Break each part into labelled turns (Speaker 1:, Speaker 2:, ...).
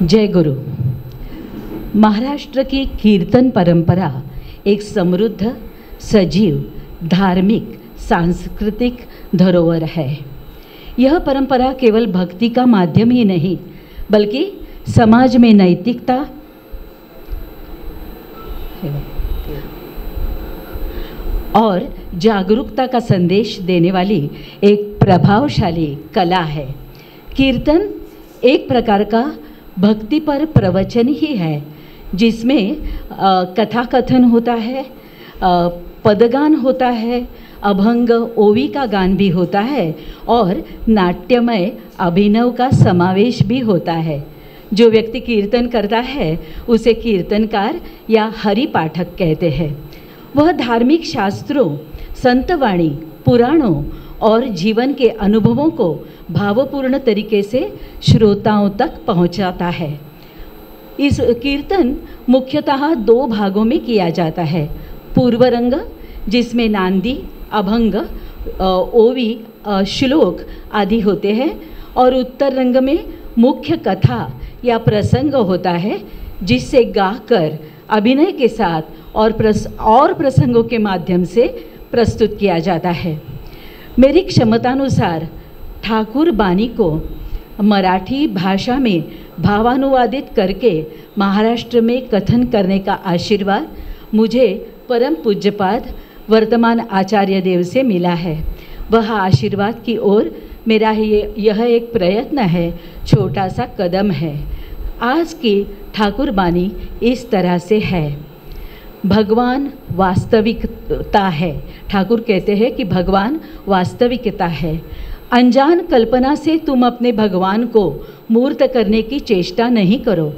Speaker 1: जय गुरु। महाराष्ट्र की कीर्तन परंपरा एक समृद्ध, सजीव, धार्मिक, सांस्कृतिक धरोहर है। यह परंपरा केवल भक्ति का माध्यम ही नहीं बल्कि समाज में नैतिकता और जागरूकता का संदेश देने वाली एक प्रभावशाली कला है। कीर्तन एक प्रकार का भक्ति पर प्रवचन ही है जिसमें कथा कथन होता है, पदगान होता है, अभंग ओवी का गान भी होता है और नाट्यमय अभिनव का समावेश भी होता है। जो व्यक्ति कीर्तन करता है उसे कीर्तनकार या हरि पाठक कहते हैं। वह धार्मिक शास्त्रों, संतवाणी, पुराणों और जीवन के अनुभवों को भावपूर्ण तरीके से श्रोताओं तक पहुंचाता है। इस कीर्तन मुख्यतः दो भागों में किया जाता है। पूर्व रंग जिसमें नांदी, अभंग, ओवी, श्लोक आदि होते हैं और उत्तर रंग में मुख्य कथा या प्रसंग होता है जिससे गाकर अभिनय के साथ और प्रसंगों के माध्यम से प्रस्तुत किया जाता है। मेरी क्षमतानुसार ठाकुर बानी को मराठी भाषा में भावानुवादित करके महाराष्ट्र में कथन करने का आशीर्वाद मुझे परम पूज्यपाद वर्तमान आचार्य देव से मिला है। वह आशीर्वाद की ओर मेरा यह एक प्रयत्न है, छोटा सा कदम है। आज की ठाकुर बानी इस तरह से है। भगवान वास्तविकता है। ठाकुर कहते हैं कि भगवान वास्तविकता है। अनजान कल्पना से तुम अपने भगवान को मूर्त करने की चेष्टा नहीं करो।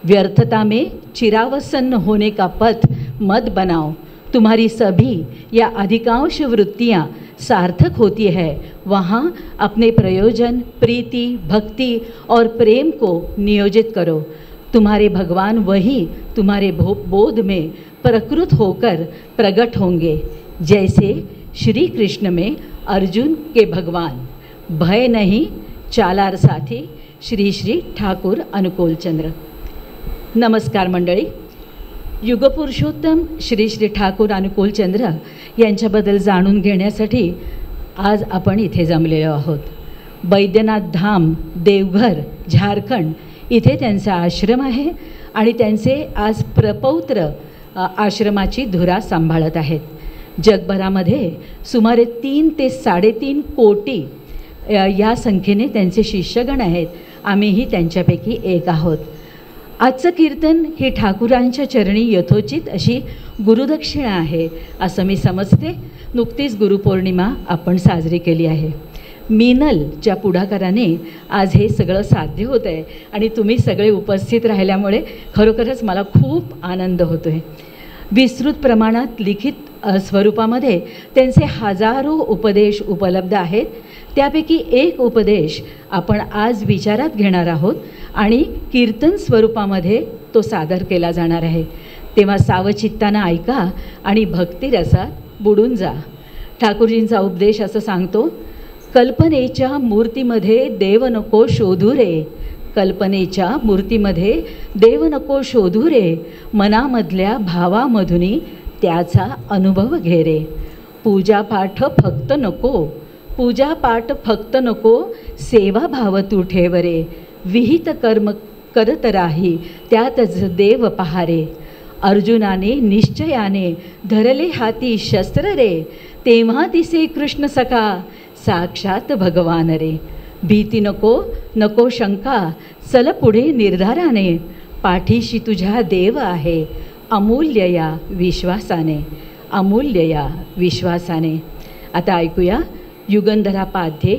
Speaker 1: व्यर्थता में चिरावसन्न होने का पथ मत बनाओ। तुम्हारी सभी या अधिकांश वृत्तियाँ सार्थक होती है वहाँ अपने प्रयोजन, प्रीति, भक्ति और प्रेम को नियोजित करो। तुम्हारे भगवान वही तुम्हारे बोध में प्रकृत होकर प्रकट होंगे, जैसे श्री कृष्ण में अर्जुन के भगवान। भय नहीं, चालार साथी। श्री श्री ठाकुर अनुकूल चंद्र। नमस्कार मंडळी। युगपुरुषोत्तम श्री श्री ठाकुर अनुकूल चंद्र यांच्याबद्दल जाणून घेण्यासाठी आज आपण इथे जमलेलो आहोत। बैद्यनाथ धाम, देवघर, झारखंड इथे त्यांचा आश्रम आहे आणि त्यांचे आज प्रपौत्र आश्रमाची धुरा सांभाळत आहेत। जगभरामध्ये सुमारे 3 ते 3.5 कोटी या संख्येने त्यांचे शिष्यगण आहेत। आम्हीही त्यांच्यापैकी एक आहोत। आजचं कीर्तन ही ठाकुरांच्या चरणी यथोचित अशी गुरुदक्षिणा आहे असं मी समजते। नुकतीच गुरुपौर्णिमा आपण साजरी केली आहे। मीनलच्या पुढाकाराने आज हे सगळं साध्य होतं आहे आणि तुम्ही सगळे उपस्थित राहिल्यामुळे खरोखरच मला खूप आनंद होतो आहे। विस्तृत प्रमाणात लिखित स्वरूपामध्ये त्यांचे हजारो उपदेश उपलब्ध आहेत। त्यापैकी एक उपदेश आपण आज विचारात घेणार आहोत आणि कीर्तन स्वरूपामध्ये तो सादर केला जाणार आहे। तेव्हा सावचित्तानं ऐका आणि भक्तिरसात बुडून जा। ठाकूरजींचा उपदेश असं सांगतो, कल्पनेच्या मूर्तीमध्ये देव नको शोधू रे। कल्पनेच्या मूर्तीमध्ये देव नको शोधू रे। मनामधल्या भावामधुनी त्याचा अनुभव घे रे। पूजापाठ फक्त नको, पूजापाठ फक्त नको, सेवा भाव तू ठेव रे। विहित कर्म करत राही त्यातच देव पहारे। अर्जुनाने निश्चयाने धरले हाती शस्त्र रे। तेव्हा दिसे कृष्ण सखा साक्षात भगवान रे। भीती नको, नको शंका, चल पुढे निर्धाराने। पाठीशी तुझ्या देव आहे, अमूल्य या विश्वासाने, अमूल्य या विश्वासाने। आता ऐकूया युगंधरा पाध्ये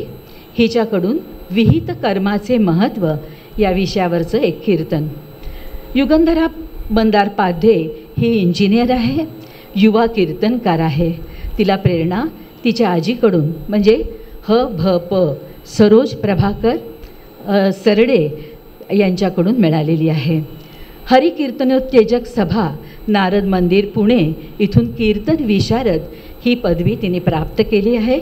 Speaker 1: हिच्याकडून विहित कर्माचे महत्त्व या विषयावरचं एक कीर्तन। युगंधरा मंदार पाध्ये ही इंजिनियर आहे, युवा कीर्तनकार आहे। तिला प्रेरणा तिच्या आजीकडून म्हणजे भ.प. सरोज प्रभाकर सरडे यांच्याकडून मिळालेली आहे। हरिकीर्तनोत्तेजक सभा, नारद मंदिर, पुणे इथून कीर्तन विशारद ही पदवी तिने प्राप्त केली आहे।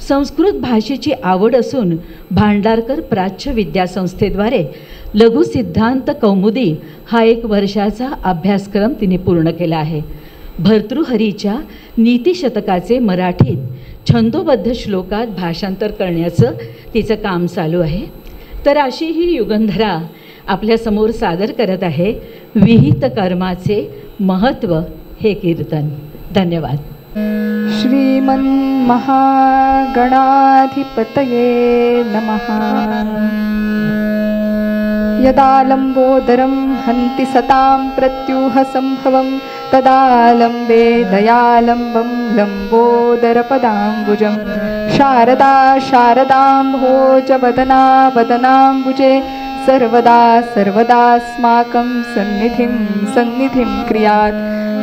Speaker 1: संस्कृत भाषेची आवड असून भांडारकर प्राच्य विद्यासंस्थेद्वारे लघु सिद्धांत कौमुदी हा 1 वर्षाचा अभ्यासक्रम तिने पूर्ण केला आहे. भर्तृहरीच्या नीतिशतकाचे मराठीत छंदोबद्ध श्लोकात भाषांतर करण्याचं तिचं काम चालू आहे. तर अशी ही युगंधरा आपल्यासमोर सादर करत आहे विहित कर्माचे महत्त्व हे कीर्तन. धन्यवाद.
Speaker 2: श्रीमन्महागणाधिपतये नमः. यदा लम्बोदरं हन्ति सतां प्रत्यूह संभवं तदा लम्बे दयालम्बं लम्बोदरपदाम्बुजं शारदा शारदाम्भोजवदना वदनाम्बुजे सर्वदा सर्वदास्माकं सन्निधिं क्रियात्.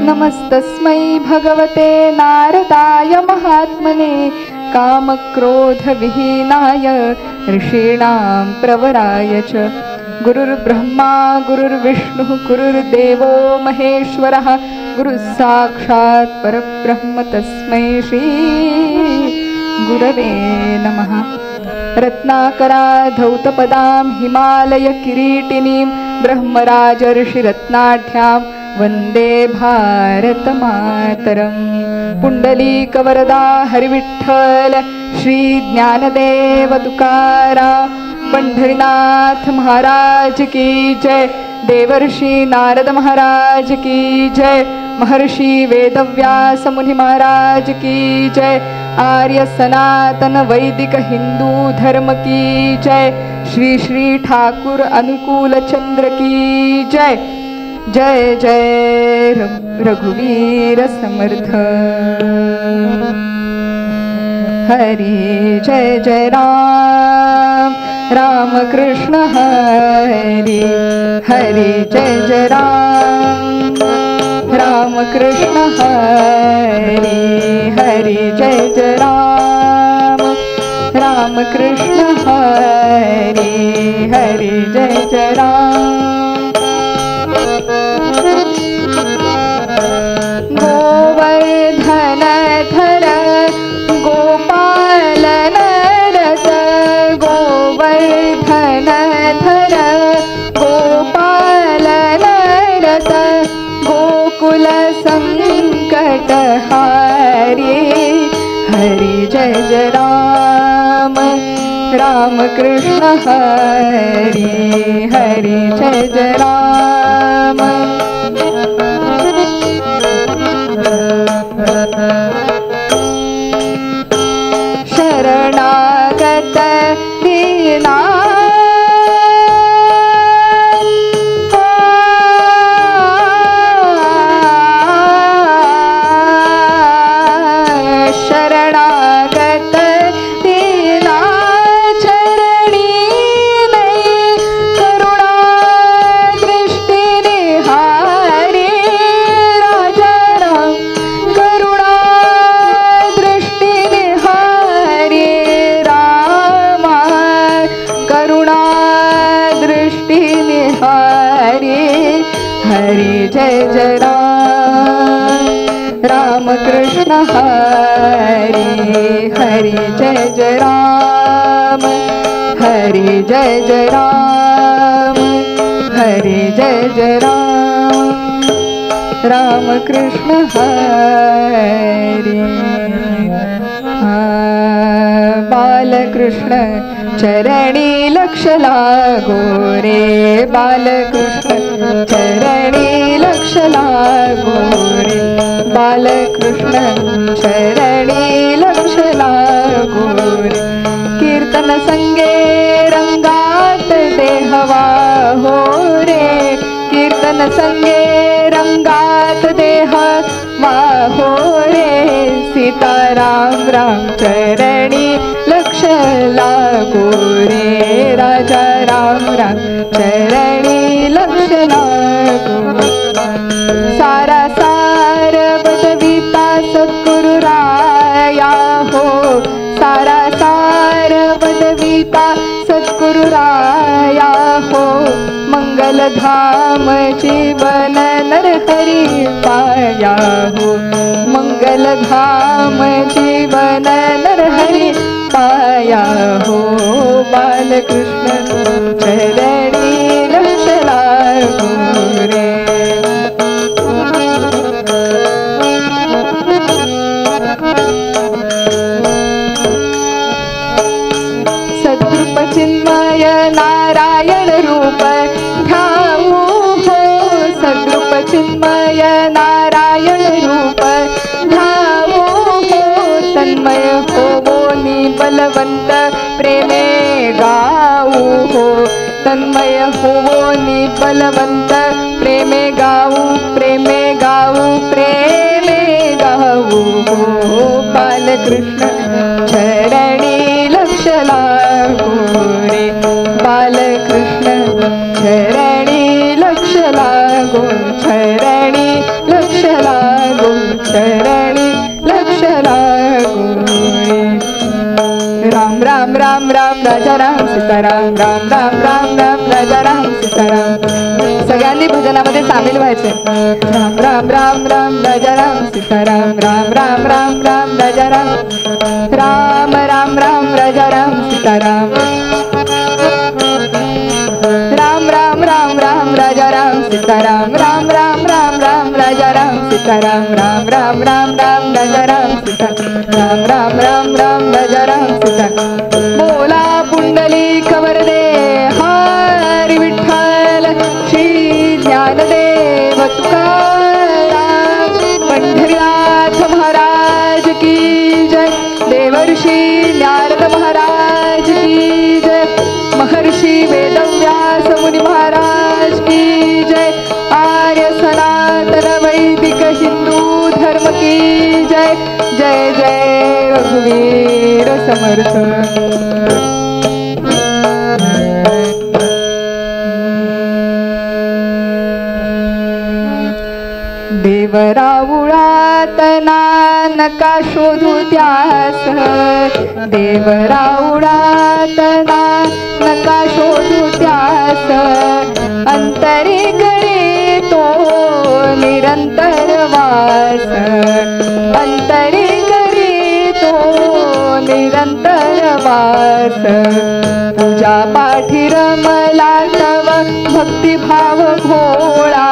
Speaker 2: नमस्तस्मै भगवते नारदाय महात्मने कामक्रोधविहीनाय ऋषीणां प्रवराय च. गुरुर्ब्रह्मा गुरुर्विष्णुः गुरुर्देवो महेश्वरः गुरुस्साक्षात् परब्रह्म तस्मै श्री गुरवे नमः. रत्नाकरा धौतपदां हिमालयकिरीटिनीं ब्रह्मराजर्षिरत्नाढ्यां वन्दे भारतमातरं. पुण्डलीकवरदा हरिविठ्ठल श्री ज्ञानदेव तुकाराम पंढरीनाथ महाराज की जय. देवर्षि नारद महाराज की जय. महर्षि वेदव्यास मुनि महाराज की जय. आर्य सनातन वैदिक हिंदू धर्म की जय. श्री श्री ठाकुर अनुकूल चंद्र की जय. जय जय रघुवीर समर्थ. हरि जय जय राम राम कृष्ण हरि. हरि जय जय राम राम कृष्ण हरि. हरि जय जय राम राम कृष्ण हरि. हरि जय जय राम. गोवर्धन धर गोपाल नरस. गोवर्धन धर गोपाल नरस. गोकुल संकट हारी. हरि जय जय राम राम कृष्ण हरि. हरि जय जय राम. शरणागत दीना शरणागत दीना चरणी नहीं करुणा दृष्टि निहारी. राजा राम करुणा दृष्टि निहारी. रामा करुणा दृष्टि निहारी. हरि जय जय राम राम कृष्ण हरि. हरि जय जय राम. हरि जय जय राम. हरि जय जय राम. राम कृष्ण हरि. बालकृष्ण चरणी लक्ष लागो रे. बालकृष्ण चरणी लक्ष लागो रे. बालकृष्ण चरणी लक्ष लागो रे. कीर्तन संगे रंगात देहवा हो रे. कीर्तन संगे रंगात देह हो रे. सीताराम राम चरणी लक्ष लागो रे. राजा राम राम चरणी लक्ष लागो. सारा सार बदविता सद्गुरु राया हो. सारा सार बदविता सद्गुरु राया हो. मंगल धाम जीवन नर हरि पाया हो. मंगल सकल धाम जीवन नरहरि पाया हो बालकृष्ण चरणी लक्ष लागो रे। सद्रूप चिन्मय नारायण रूप ध्याऊ हो, सद्रूप चिन्मय नारायण रूप ध्याऊ हो, तन्मय होवो नि बलवंत प्रेमे गाऊ हो, तन्मय होवो नि बलवंत प्रेमे गाऊ, प्रेमे गाऊ, प्रेमे गाऊ हो बालकृष्ण चरणी लक्ष लागो रे। बालकृष्ण चरणी लक्ष लागो, चरणी लक्ष लागो, चरणी लक्ष लागो रे। राम राम राम राम राजा राम सीताराम, राम राम राम राम राजा राम सीताराम। सगळ्यांनी भजनामध्ये सामील व्हायचे। राम राम राम राम राजा राम सीताराम, राम राम राम राम राजा राम, राम राम राम राजा राम सीताराम, राम राम राम राम राजा राम सीताराम, राम राम राम राम राजा राम सीताराम, राम राम राम राम राजा राम सीताराम, राम राम राम राम राजा राम सीताराम। बोला पुंडलिक वरदे हरी विठ्ठल श्री ज्ञानदेव तुकाराम, पंढरीनाथ महाराज की जय, देवर्षी नारद महाराज की जय, महर्षी वेदव्यास मुनि महाराज की जय, आर्य सनातन वैदिक हिंदू धर्म की जय, जय जय रघुवीर समर्थ। देवराऊळातना नका शोधू त्यास, देवराऊळातना नका शोधू त्यास, अंतरी करी तो निरंतर वास, अंतरी करी तो निरंतर वास। पूजा पाठी रमला तव भक्तिभाव भोळा,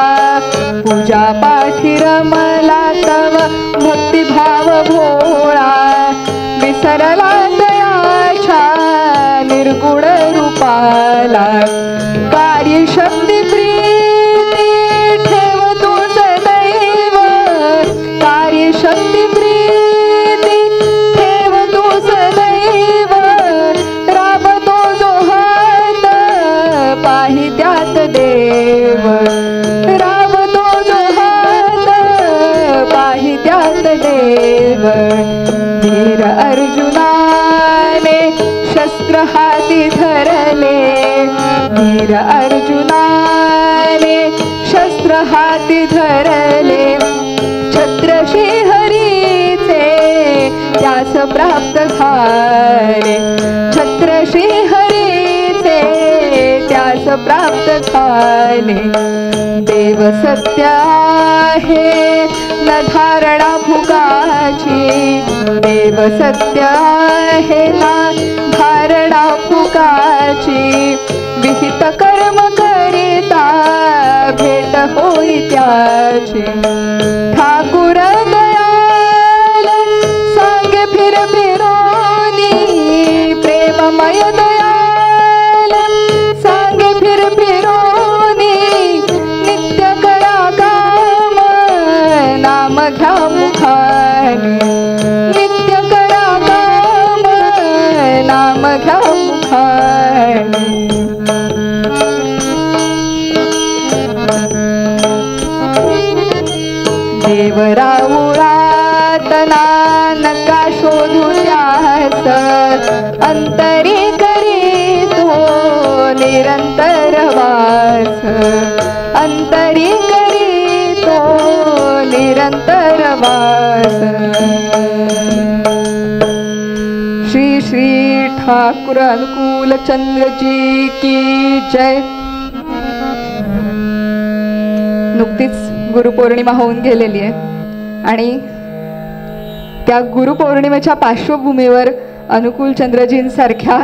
Speaker 2: पूजा पाठी रमला तव भक्तिभाव भोळा, विसरला दयाच्या निर्गुण रूपाला, कार्य शक्ती प्रीती ठेवतो सदैव, कार्य शक्ती प्रीती ठेवतो सदैव, राबतो जो हात पाहि त्यात देव, राबतो जो हात पाहि त्यात देव। धीर अर्जुनाने शस्त्र हाती धरले, धीर अर्जुनाने शस्त्र हाती धरले, छत्र श्रीहरीचे त्यास प्राप्त झाले, छत्र श्रीहरीचे त्यास प्राप्त झाले। देव सत्य आहे न धारणा फुकाची, देव सत्य आहे ना धारणा फुकाची, विहित कर्म करिता भेट होई त्याची। ठाकुर दयाल सांगे फिर फिरोनी, प्रेममय दयाल सांगे फिर फिरोनी, नित्य करा काम नाम घ्या मुखानी, नित्य करा काम नाम घ्या मुखानी। देवराऊळातना नका शोधू त्यास, अंतरी करी तो निरंतर वास, अंतरी करी तो निरंतर वास। श्री श्री ठाकुर अनुकूल चंद्र जी की जय। नुकतीच गुरुपौर्णिमा होऊन गेलेली आहे आणि त्या गुरुपौर्णिमेच्या पार्श्वभूमीवर अनुकूल चंद्रजींसारख्या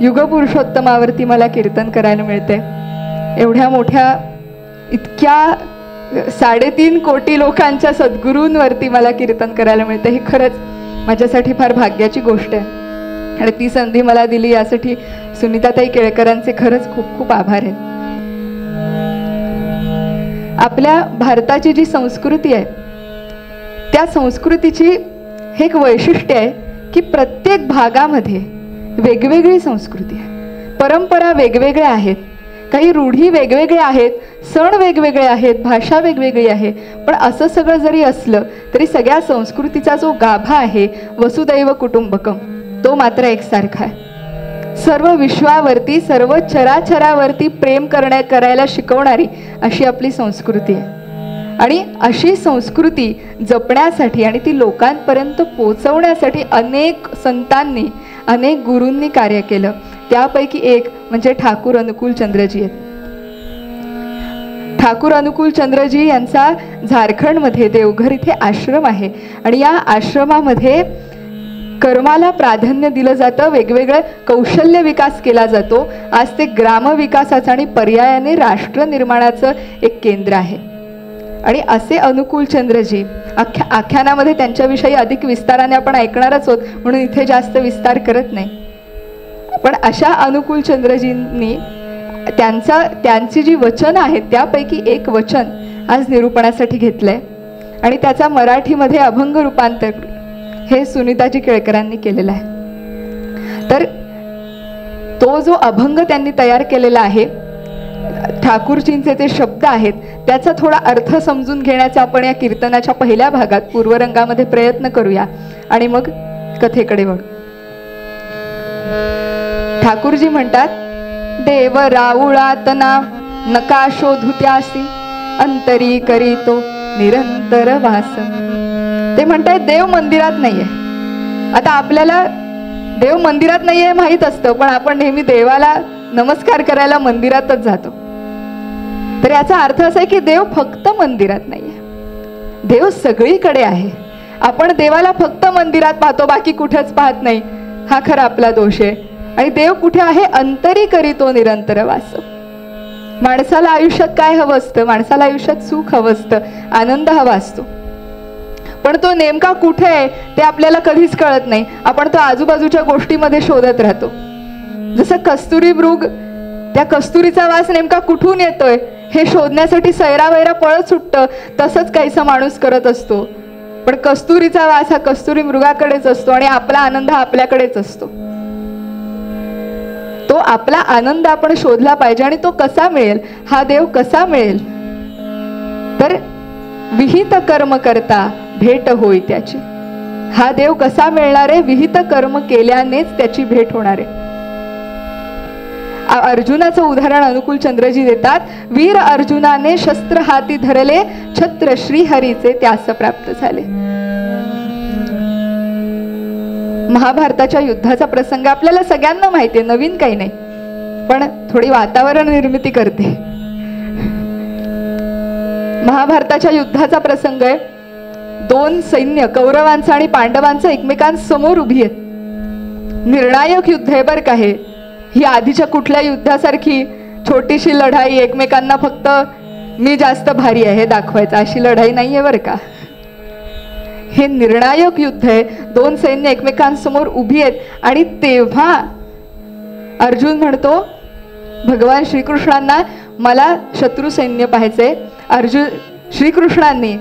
Speaker 2: युगपुरुषोत्तमावरती मला कीर्तन करायला मिळते. एवढ्या मोठ्या इतक्या 3.5 कोटी लोकांच्या सद्गुरूंवरती मला कीर्तन करायला मिळते. ही खरंच माझ्यासाठी फार भाग्याची गोष्ट आहे आणि ती संधी मला दिली यासाठी सुनीताताई केळकरांचे खरंच खूप खूप आभार आहेत. आपल्या भारताची जी संस्कृती आहे त्या संस्कृतीची हे एक वैशिष्ट्य आहे की प्रत्येक भागामध्ये वेगवेगळी संस्कृती आहे, परंपरा वेगवेगळ्या आहेत, काही रूढी वेगवेगळ्या आहेत, सण वेगवेगळे आहेत, भाषा वेगवेगळी आहे. पण असं सगळं जरी असलं तरी सगळ्या संस्कृतीचा जो गाभा आहे वसुदैव कुटुंबकम तो मात्र एकसारखा आहे. सर्व विश्वावरती सर्व चराचरावरती प्रेम करायला शिकवणारी अशी आपली संस्कृती आहे. आणि अशी संस्कृती जपण्यासाठी आणि ती लोकांपर्यंत पोचवण्यासाठी अनेक संतांनी अनेक गुरूंनी कार्य केलं. त्यापैकी एक म्हणजे ठाकूर अनुकूल चंद्रजी आहेत. ठाकूर अनुकूल चंद्रजी यांचा झारखंडमध्ये देवघर इथे आश्रम आहे आणि या आश्रमामध्ये कर्माला प्राधान्य दिलं जातं, वेगवेगळे कौशल्य विकास केला जातो. आज ते ग्रामविकासाचं आणि पर्यायाने राष्ट्र निर्माणाचं एक केंद्र आहे. आणि असे अनुकूल चंद्रजी आख्यानामध्ये त्यांच्याविषयी अधिक विस्ताराने आपण ऐकणारच आहोत म्हणून इथे जास्त विस्तार करत नाही. पण अशा अनुकूल चंद्रजींनी त्यांची जी वचनं आहेत त्यापैकी एक वचन आज निरूपणासाठी घेतलंय आणि त्याचा मराठीमध्ये अभंग रूपांतर हे सुनीताजी केळकरांनी केलेलं आहे. तर तो जो अभंग त्यांनी तयार केलेला आहे, ठाकूरजींचे ते शब्द आहेत, त्याचा थोडा अर्थ समजून घेण्याचा आपण या कीर्तनाच्या पहिल्या भागात पूर्वरंगामध्ये प्रयत्न करूया आणि मग कथेकडे वळू. ठाकूरजी म्हणतात, देव राऊळातना नका शोधू त्यासी अंतरी करीतो निरंतर वास. ते म्हणतात देव मंदिरात नाहीये. आता आपल्याला देव मंदिरात नाहीये माहीत असतं, पण आपण नेहमी देवाला नमस्कार करायला मंदिरातच जातो. तर याचा अर्थ असा आहे की देव फक्त मंदिरात नाहीये, देव सगळीकडे आहे. आपण देवाला फक्त मंदिरात पाहतो, बाकी कुठेच पाहत नाही. हा खरा आपला दोष आहे. आणि देव कुठे आहे? अंतरी करीतो निरंतर वास. माणसाला आयुष्यात काय हवं असतं? माणसाला आयुष्यात सुख हवं असतं, आनंद हवा असतो. पण तो नेमका कुठे आहे ते आपल्याला कधीच कळत नाही. आपण तो आजूबाजूच्या गोष्टीमध्ये शोधत राहतो. जसं कस्तुरी मृग, त्या कस्तुरीचा वास नेमका कुठून येतोय हे शोधण्यासाठी सैरावैरा पळत सुटतं, तसंच काहीसा माणूस करत असतो. पण कस्तुरीचा वास हा कस्तुरी मृगाकडेच असतो आणि आपला आनंद हा आपल्याकडेच असतो. तो आपला आनंद आपण शोधला पाहिजे. आणि तो कसा मिळेल? हा देव कसा मिळेल? तर विहित कर्म करता भेट होई त्याची. हा देव कसा मिळणार आहे? विहित कर्म केल्यानेच त्याची भेट होणार आहे. अर्जुनाचं उदाहरण अनुकूल चंद्रजी देतात. वीर अर्जुनाने शस्त्र हाती धरले, छत्र श्रीहरीचे त्यास प्राप्त झाले. महाभारताच्या युद्धाचा प्रसंग आपल्याला सगळ्यांना माहिती आहे, नवीन काही नाही, पण थोडी वातावरण निर्मिती करते. महाभारताच्या युद्धाचा प्रसंग आहे. 2 सैन्य कौरवांचं आणि पांडवांचं एकमेकांसमोर उभी आहेत. निर्णायक युद्ध आहे बरं का हे. ही आधीच्या कुठल्या युद्धासारखी छोटीशी लढाई, एकमेकांना फक्त मी जास्त भारी आहे हे दाखवायचं, अशी लढाई नाहीये बरं का. हे निर्णायक युद्ध आहे. 2 सैन्य एकमेकांसमोर उभी आहेत आणि तेव्हा अर्जुन म्हणतो भगवान श्रीकृष्णांना, मला शत्रू सैन्य पाहायचंय. श्रीकृष्णांनी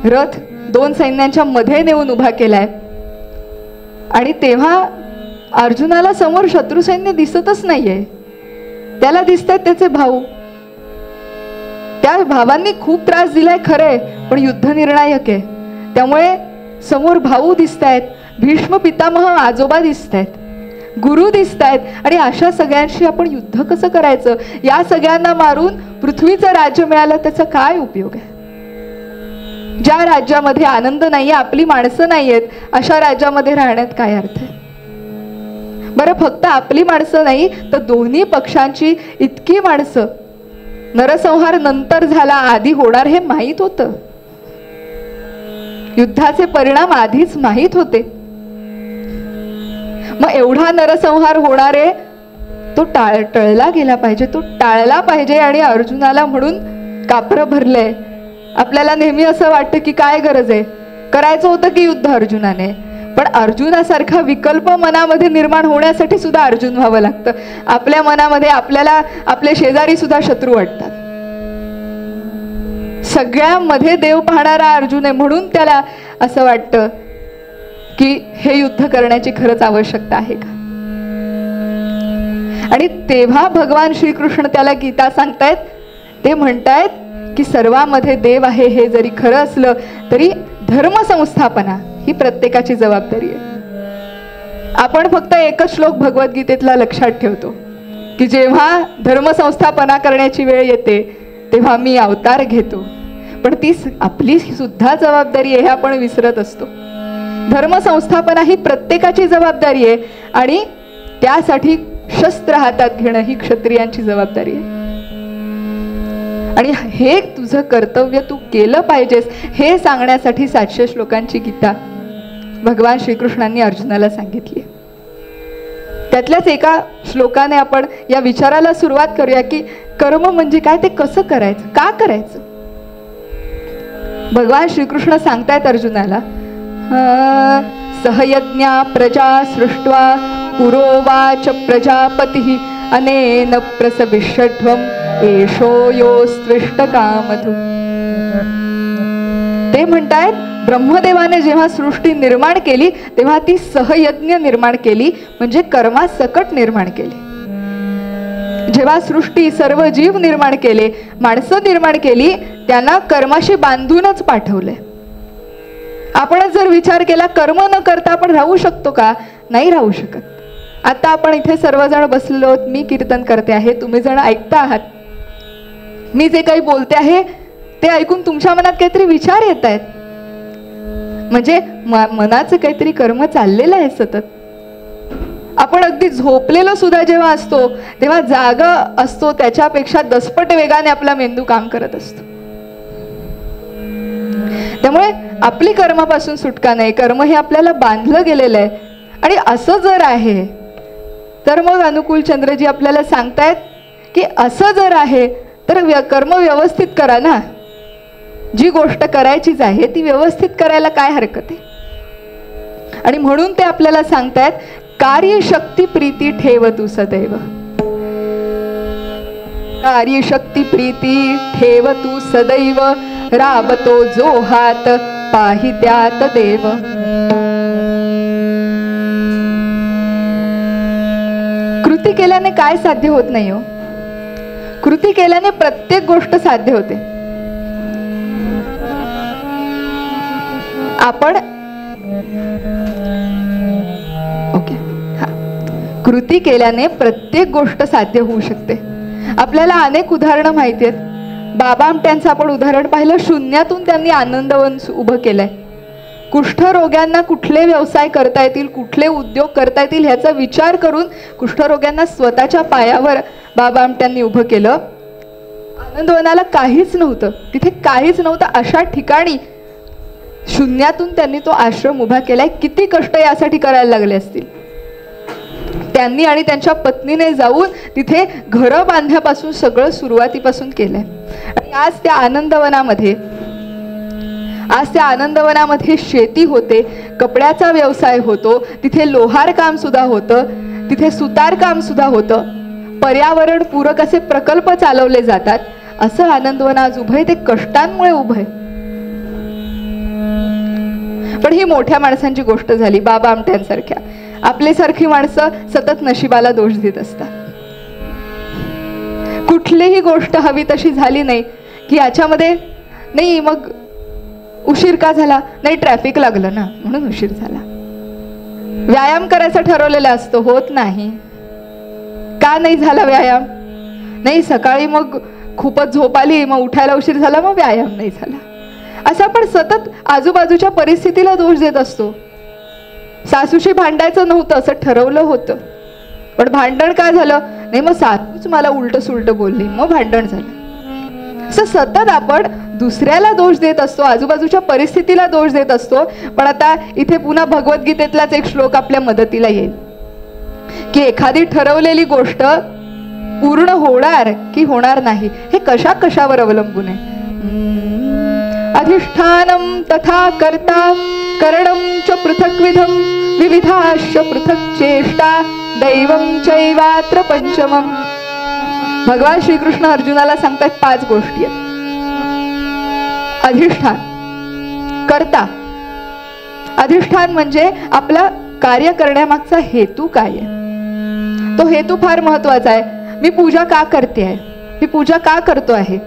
Speaker 2: रथ 2 सैन्यांच्या मध्ये नेऊन उभा केलाय आणि तेव्हा अर्जुनाला समोर शत्रू सैन्य दिसतच नाहीये. त्याला दिसतात त्याचे भाऊ. त्या भावांनी खूप त्रास दिलाय खरंय, पण युद्ध निर्णायक आहे. त्यामुळे समोर भाऊ दिसतायत, भीष्म पितामह आजोबा दिसतायत, गुरु दिसतायत. आणि अशा सगळ्यांशी आपण युद्ध कसं करायचं? या सगळ्यांना मारून पृथ्वीचं राज्य मिळालं त्याचा काय उपयोग आहे? ज्या राज्यामध्ये आनंद नाहीये, आपली माणसं नाहीयेत, अशा राज्यामध्ये राहण्यात काय अर्थ आहे? बरं, फक्त आपली माणसं नाही तर दोन्ही पक्षांची इतकी माणसं. नरसंहार नंतर झाला, आधी होणार हे माहीत होतं. युद्धाचे परिणाम आधीच माहीत होते. मग एवढा नरसंहार होणारे तो टळला गेला पाहिजे, तो टाळला पाहिजे. आणि अर्जुनाला म्हणून कापरं भरलंय. आपल्याला नेहमी असं वाटतं की काय गरज आहे, करायचं होतं की युद्ध अर्जुनाने. पण अर्जुनासारखा विकल्प मनामध्ये निर्माण होण्यासाठी सुद्धा अर्जुन व्हावं लागतं. आपल्या मनामध्ये आपल्याला आपले शेजारी सुद्धा शत्रू वाटतात. सगळ्यामध्ये देव पाहणारा अर्जुन आहे, म्हणून त्याला असं वाटतं की हे युद्ध करण्याची खरंच आवश्यकता आहे का. आणि तेव्हा भगवान श्रीकृष्ण त्याला गीता सांगतायत. ते म्हणतायत की सर्वांमध्ये देव आहे हे जरी खरं असलं तरी धर्मसंस्थापना ही प्रत्येकाची जबाबदारी आहे. आपण फक्त एकच श्लोक भगवद्गीतेतला लक्षात ठेवतो की जेव्हा धर्मसंस्थापना करण्याची वेळ येते तेव्हा मी अवतार घेतो. पण ती आपली सुद्धा जबाबदारी आहे हे आपण विसरत असतो. धर्मसंस्थापना ही प्रत्येकाची जबाबदारी आहे आणि त्यासाठी शस्त्र हातात घेणं ही क्षत्रियांची जबाबदारी आहे. आणि हे तुझं कर्तव्य तू केलं पाहिजेस हे सांगण्यासाठी 700 श्लोकांची गीता भगवान श्रीकृष्णांनी अर्जुनाला सांगितली. त्यातल्याच एका श्लोकाने आपण या विचाराला सुरुवात करूया की कर्म म्हणजे काय, ते कसं करायचं, का करायचं. भगवान श्रीकृष्ण सांगतायत अर्जुनाला, सहयज्ञा प्रजा सृष्ट्वा पुरोवाच प्रजापती अनेन प्रसविष्यध्वम एषो योस्त्विष्ट कामधु. ते म्हणतायत ब्रह्मदेवाने जेव्हा सृष्टी निर्माण केली तेव्हा ती सहयज्ञ निर्माण केली, म्हणजे कर्मासकट निर्माण केली. जेव्हा सृष्टी सर्व जीव निर्माण केले, माणसं निर्माण केली, त्यांना कर्माशी बांधूनच पाठवले. आपणच जर विचार केला कर्म न करता आपण राहू शकतो का, नाही राहू शकत. आता आपण इथे सर्वजण बसलेलो आहोत, मी कीर्तन करते आहे, तुम्ही जण ऐकता आहात. मी जे काही बोलते आहे ते ऐकून तुमच्या मनात काहीतरी विचार येत आहेत, म्हणजे मनाचं काहीतरी कर्म चाललेलं आहे सतत. आपण अगदी झोपलेलो सुद्धा जेव्हा असतो तेव्हा जागा असतो त्याच्यापेक्षा दसपट वेगाने आपला मेंदू काम करत असतो. त्यामुळे आपली कर्मापासून सुटका नाही, कर्म हे आपल्याला बांधलं गेलेलं आहे. आणि असं जर आहे तर मग अनुकूल चंद्रजी आपल्याला सांगतायत की असं जर आहे तर कर्म व्यवस्थित करा ना. जी गोष्ट करायचीच आहे ती व्यवस्थित करायला काय हरकत आहे. आणि म्हणून ते आपल्याला सांगतायत कार्यशक्ती प्रीती ठेव तू सदैव. कार्यशक्ती प्रीती ठेव तू सदैव, राबतो जो हात पाही त्यात देव. कृती केल्याने काय साध्य होत नाही हो. कृती केल्याने प्रत्येक गोष्ट साध्य होते. आपण कृती केल्याने प्रत्येक गोष्ट साध्य होऊ शकते. आपल्याला अनेक उदाहरणं माहिती आहेत. बाबा आमट्यांचं आपण उदाहरण पाहिलं, शून्यातून त्यांनी आनंदवन उभं केलंय. कुष्ठरोग्यांना कुठले व्यवसाय करता येतील, कुठले उद्योग करता येतील ह्याचा विचार करून कुष्ठरोग्यांना स्वतःच्या पायावर बाबा आमट्यांनी उभं केलं. आनंदवनाला काहीच नव्हतं, तिथे काहीच नव्हतं, अशा ठिकाणी शून्यातून त्यांनी तो आश्रम उभा केलाय. किती कष्ट यासाठी करायला लागले असतील त्यांनी. आणि त्यांच्या पत्नीने जाऊन तिथे घरं बांधण्यापासून सगळं सुरुवातीपासून केलंय. आणि आज त्या आनंदवनामध्ये शेती होते, कपड्याचा व्यवसाय होतो, तिथे लोहार काम सुद्धा होतं, तिथे सुतार काम सुद्धा होतं, पर्यावरण पूरक असे प्रकल्प चालवले जातात. असं आनंदवन आज उभं आहे, ते कष्टांमुळे उभं आहे. पण ही मोठ्या माणसांची गोष्ट झाली, बाबा आमट्यांसारख्या. आपले सारखी माणसं सतत नशिबाला दोष देत असतात. कुठलीही गोष्ट हवी तशी झाली नाही की याच्यामध्ये नाही, मग उशीर का झाला, नाही ट्रॅफिक लागलं ना म्हणून उशीर झाला. व्यायाम करायचा ठरवलेला असतो, होत नाही. का नाही झाला व्यायाम, नाही सकाळी मग खूपच झोप आली, मग उठायला उशीर झाला, मग व्यायाम नाही झाला. असं आपण सतत आजूबाजूच्या परिस्थितीला दोष देत असतो. सासूशी भांडायचं नव्हतं असं ठरवलं होतं, पण भांडण काय झालं, नाही मग सासूच मला उलट सुलट बोलली, मग भांडण झालं. असं सतत आपण दुसऱ्याला दोष देत असतो, आजूबाजूच्या परिस्थितीला दोष देत असतो. पण आता इथे पुन्हा भगवद्गीतेतलाच एक श्लोक आपल्या मदतीला येईल की एखादी ठरवलेली गोष्ट पूर्ण होणार की होणार नाही हे कशा कशावर अवलंबून आहे. अधिष्ठानम तथा कर्ता करणम च पृथक्विधम विविधाश्च पृथक् चेष्टा दैवम चैवात्र पंचमम. भगवान श्रीकृष्ण अर्जुनाला सांगतात 5 गोष्टी आहेत. अधिष्ठान, कर्ता. अधिष्ठान म्हणजे आपला कार्य करण्यामागचा हेतू काय आहे. तो हेतू फार महत्वाचा आहे. मी पूजा का करते आहे, मी पूजा का करतो आहे.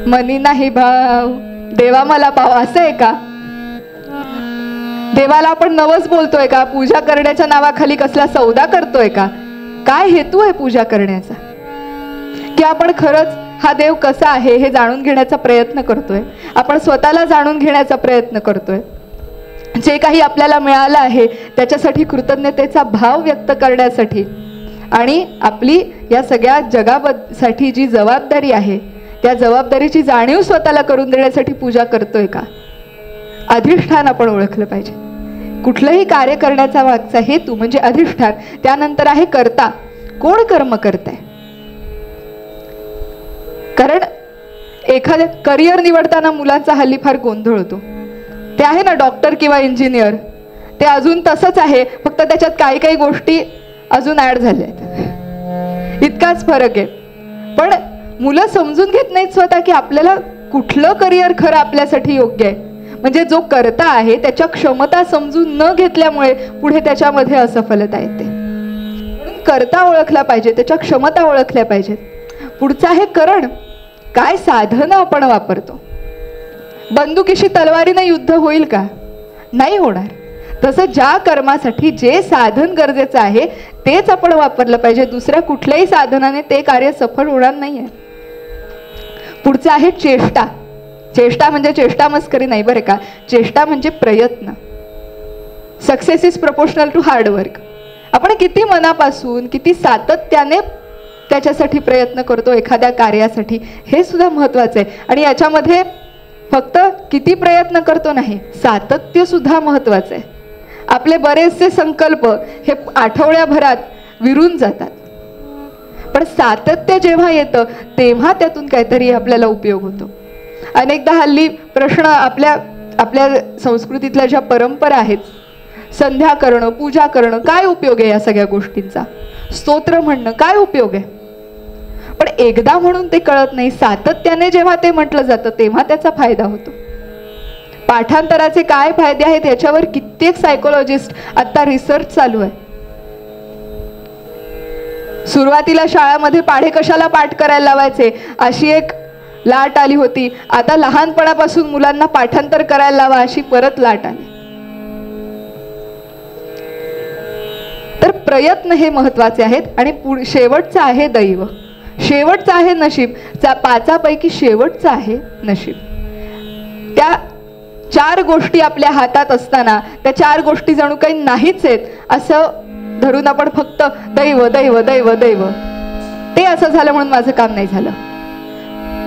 Speaker 2: मनी नाही भाव देवा मला पाव, असं आहे का. देवाला आपण नवस बोलतोय का, पूजा करण्याच्या नावाखाली कसला सौदा करतोय का. काय हेतू आहे पूजा करण्याचा. की आपण खरंच हा देव कसा आहे हे जाणून घेण्याचा प्रयत्न करतोय, आपण स्वतःला जाणून घेण्याचा प्रयत्न करतोय. जे काही आपल्याला मिळालं आहे त्याच्यासाठी कृतज्ञतेचा भाव व्यक्त करण्यासाठी आणि आपली या सगळ्या जगासाठी जी जबाबदारी आहे त्या जबाबदारीची जाणीव स्वतःला करून देण्यासाठी पूजा करतोय का. अधिष्ठान आपण ओळखलं पाहिजे. कुठलंही कार्य करण्याचा मागचा हेतू म्हणजे अधिष्ठान. त्यानंतर आहे कर्ता. कोण कर्म करताय. कारण एखाद्या करिअर निवडताना मुलांचा हल्ली फार गोंधळ होतो. ते आहे ना डॉक्टर किंवा इंजिनियर, ते अजून तसंच आहे, फक्त त्याच्यात काही काही गोष्टी अजून ऍड झाल्या आहेत, इतकाच फरक आहे. पण मुलं समजून घेत नाहीत स्वतः की आपल्याला कुठलं करिअर खरं आपल्यासाठी योग्य आहे. म्हणजे जो करता आहे त्याच्या क्षमता समजून न घेतल्यामुळे पुढे त्याच्यामध्ये असफलता येते. म्हणून करता ओळखला पाहिजे, त्याच्या क्षमता ओळखल्या पाहिजेत. पुढचं आहे करण. काय साधनं आपण वापरतो. बंदुकीशी तलवारीनं युद्ध होईल का, नाही होणार. तसं ज्या कर्मासाठी जे साधन गरजेचं आहे तेच आपण वापरलं पाहिजे. दुसऱ्या कुठल्याही साधनाने ते कार्य सफल होणार नाहीये. पुढचं आहे चेष्टा. चेष्टा म्हणजे चेष्टा मस्करी नाही बरं का. चेष्टा म्हणजे प्रयत्न. Success is proportional to hard work. आपण किती मनापासून किती सातत्याने त्याच्यासाठी प्रयत्न करतो एखाद्या कार्यासाठी, हे सुद्धा महत्वाचं आहे. आणि याच्यामध्ये फक्त किती प्रयत्न करतो नाही, सातत्य सुद्धा महत्वाचं आहे. आपले बरेचसे संकल्प हे आठवड्याभरात विरून जातात, पण सातत्य जेव्हा येतं तेव्हा त्यातून काहीतरी आपल्याला उपयोग होतो. अनेकदा हल्ली प्रश्न आपल्या संस्कृतीतल्या ज्या परंपरा आहेत, संध्या करणं, पूजा करणं, काय उपयोग आहे या सगळ्या गोष्टींचा. स्तोत्र म्हणणं, काय उपयोग आहे. पण एकदा म्हणून ते कळत नाही. सातत्याने जेव्हा ते म्हटलं जातं तेव्हा त्याचा फायदा होतो. पाठांतराचे काय फायदे आहेत याच्यावर कित्येक सायकोलॉजिस्ट आता रिसर्च चालू आहे. सुरुवातीला शाळामध्ये पाढे कशाला पाठ करायला लावायचे अशी एक लाट आली होती. आता लहानपणापासून मुलांना पाठांतर करायला लावा अशी परत लाट आली. तर प्रयत्न हे महत्वाचे आहेत. आणि शेवटचं आहे दैव, शेवटचं आहे नशीब. 5पैकी शेवटचं आहे नशीब. त्या 4 गोष्टी आपल्या हातात असताना त्या 4 गोष्टी जणू काही नाहीच आहेत असं धरून आपण फक्त दैव दैव दैव दैव, ते असं झालं म्हणून माझं काम नाही झालं,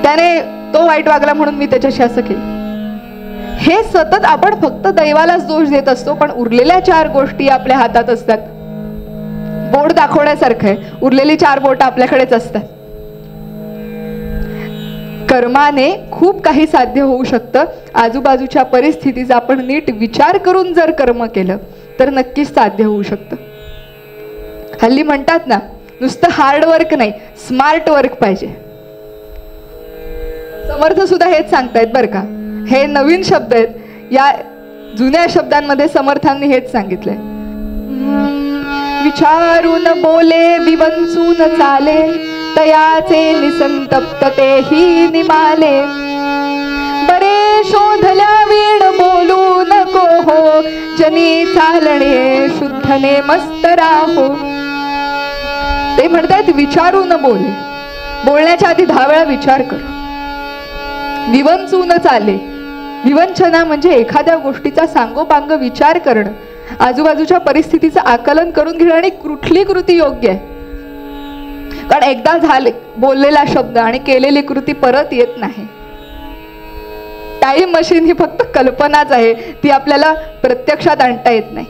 Speaker 2: त्याने तो वाईट वागला म्हणून मी त्याच्याशी असं केलं, हे सतत आपण फक्त दैवालाच दोष देत असतो. पण उरलेल्या 4 गोष्टी आपल्या हातात असतात. बोट दाखवण्यासारखं आहे, उरलेली 4 बोट आपल्याकडेच असतात. कर्माने खूप काही साध्य होऊ शकतं. आजूबाजूच्या परिस्थितीचा आपण नीट विचार करून जर कर्म केलं तर नक्कीच साध्य होऊ शकतं. हल्ली म्हणतात ना, नुसतं हार्ड वर्क नाही, स्मार्ट वर्क पाहिजे. समर्थ सुद्धा हेच सांगतायत बरं का. हे नवीन शब्द आहेत, या जुन्या शब्दांमध्ये समर्थांनी हेच सांगितलंय. विचारून बोले विवंचून चाले, तयाचे निसंतप्त तेही निमाले. बरे शोधल्या वीण बोलू नको हो, जनी चालणे शुद्धने मस्त राहो. ते म्हणतात विचारू न बोले, बोलण्याच्या आधी 10 वेळा विचार कर. विवंचून चाले, विवंचना म्हणजे एखाद्या गोष्टीचा सांगोपांग विचार करणं, आजूबाजूच्या परिस्थितीचं आकलन करून घेणं आणि कुठली कृती योग्य आहे, कारण एकदा झाले बोललेला शब्द आणि केलेली कृती परत येत नाही. टाइम मशीन ही फक्त कल्पनाच आहे, ती आपल्याला प्रत्यक्षात आणता येत नाही.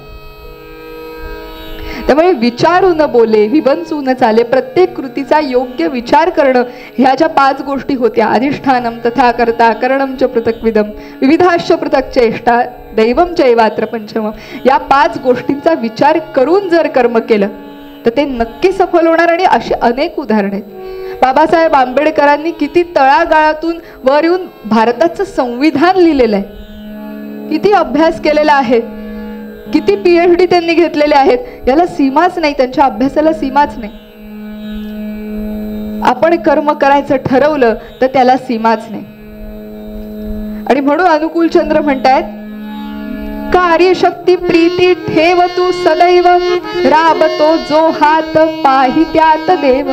Speaker 2: त्यामुळे विचारू न बोले विवंचू न चाले, प्रत्येक कृतीचा योग्य विचार करणं, ह्या ज्या 5 गोष्टी होत्या, अधिष्ठानम तथा कर्ता करणम च पृथक्विदम विविधाश्च पृथक् चेष्टा दैवम चैवात्र पंचमम, या 5 गोष्टींचा विचार करून जर कर्म केलं तर ते नक्की सफल होणार. आणि अशी अनेक उदाहरणे आहेत. बाबासाहेब आंबेडकरांनी किती तळागाळातून वर येऊन भारताचं संविधान लिहिलेलं आहे, किती अभ्यास केलेला आहे, किती PhD त्यांनी घेतलेले आहेत. याला सीमाच नाही, त्यांच्या अभ्यासाला सीमाच नाही. आपण कर्म करायचं ठरवलं तर त्याला सीमाच नाही. आणि म्हणून अनुकूलचंद्र म्हणतायत, कार्यशक्ती प्रीती ठेव तू सदैव, राबतो जो हात पाही त्यात देव.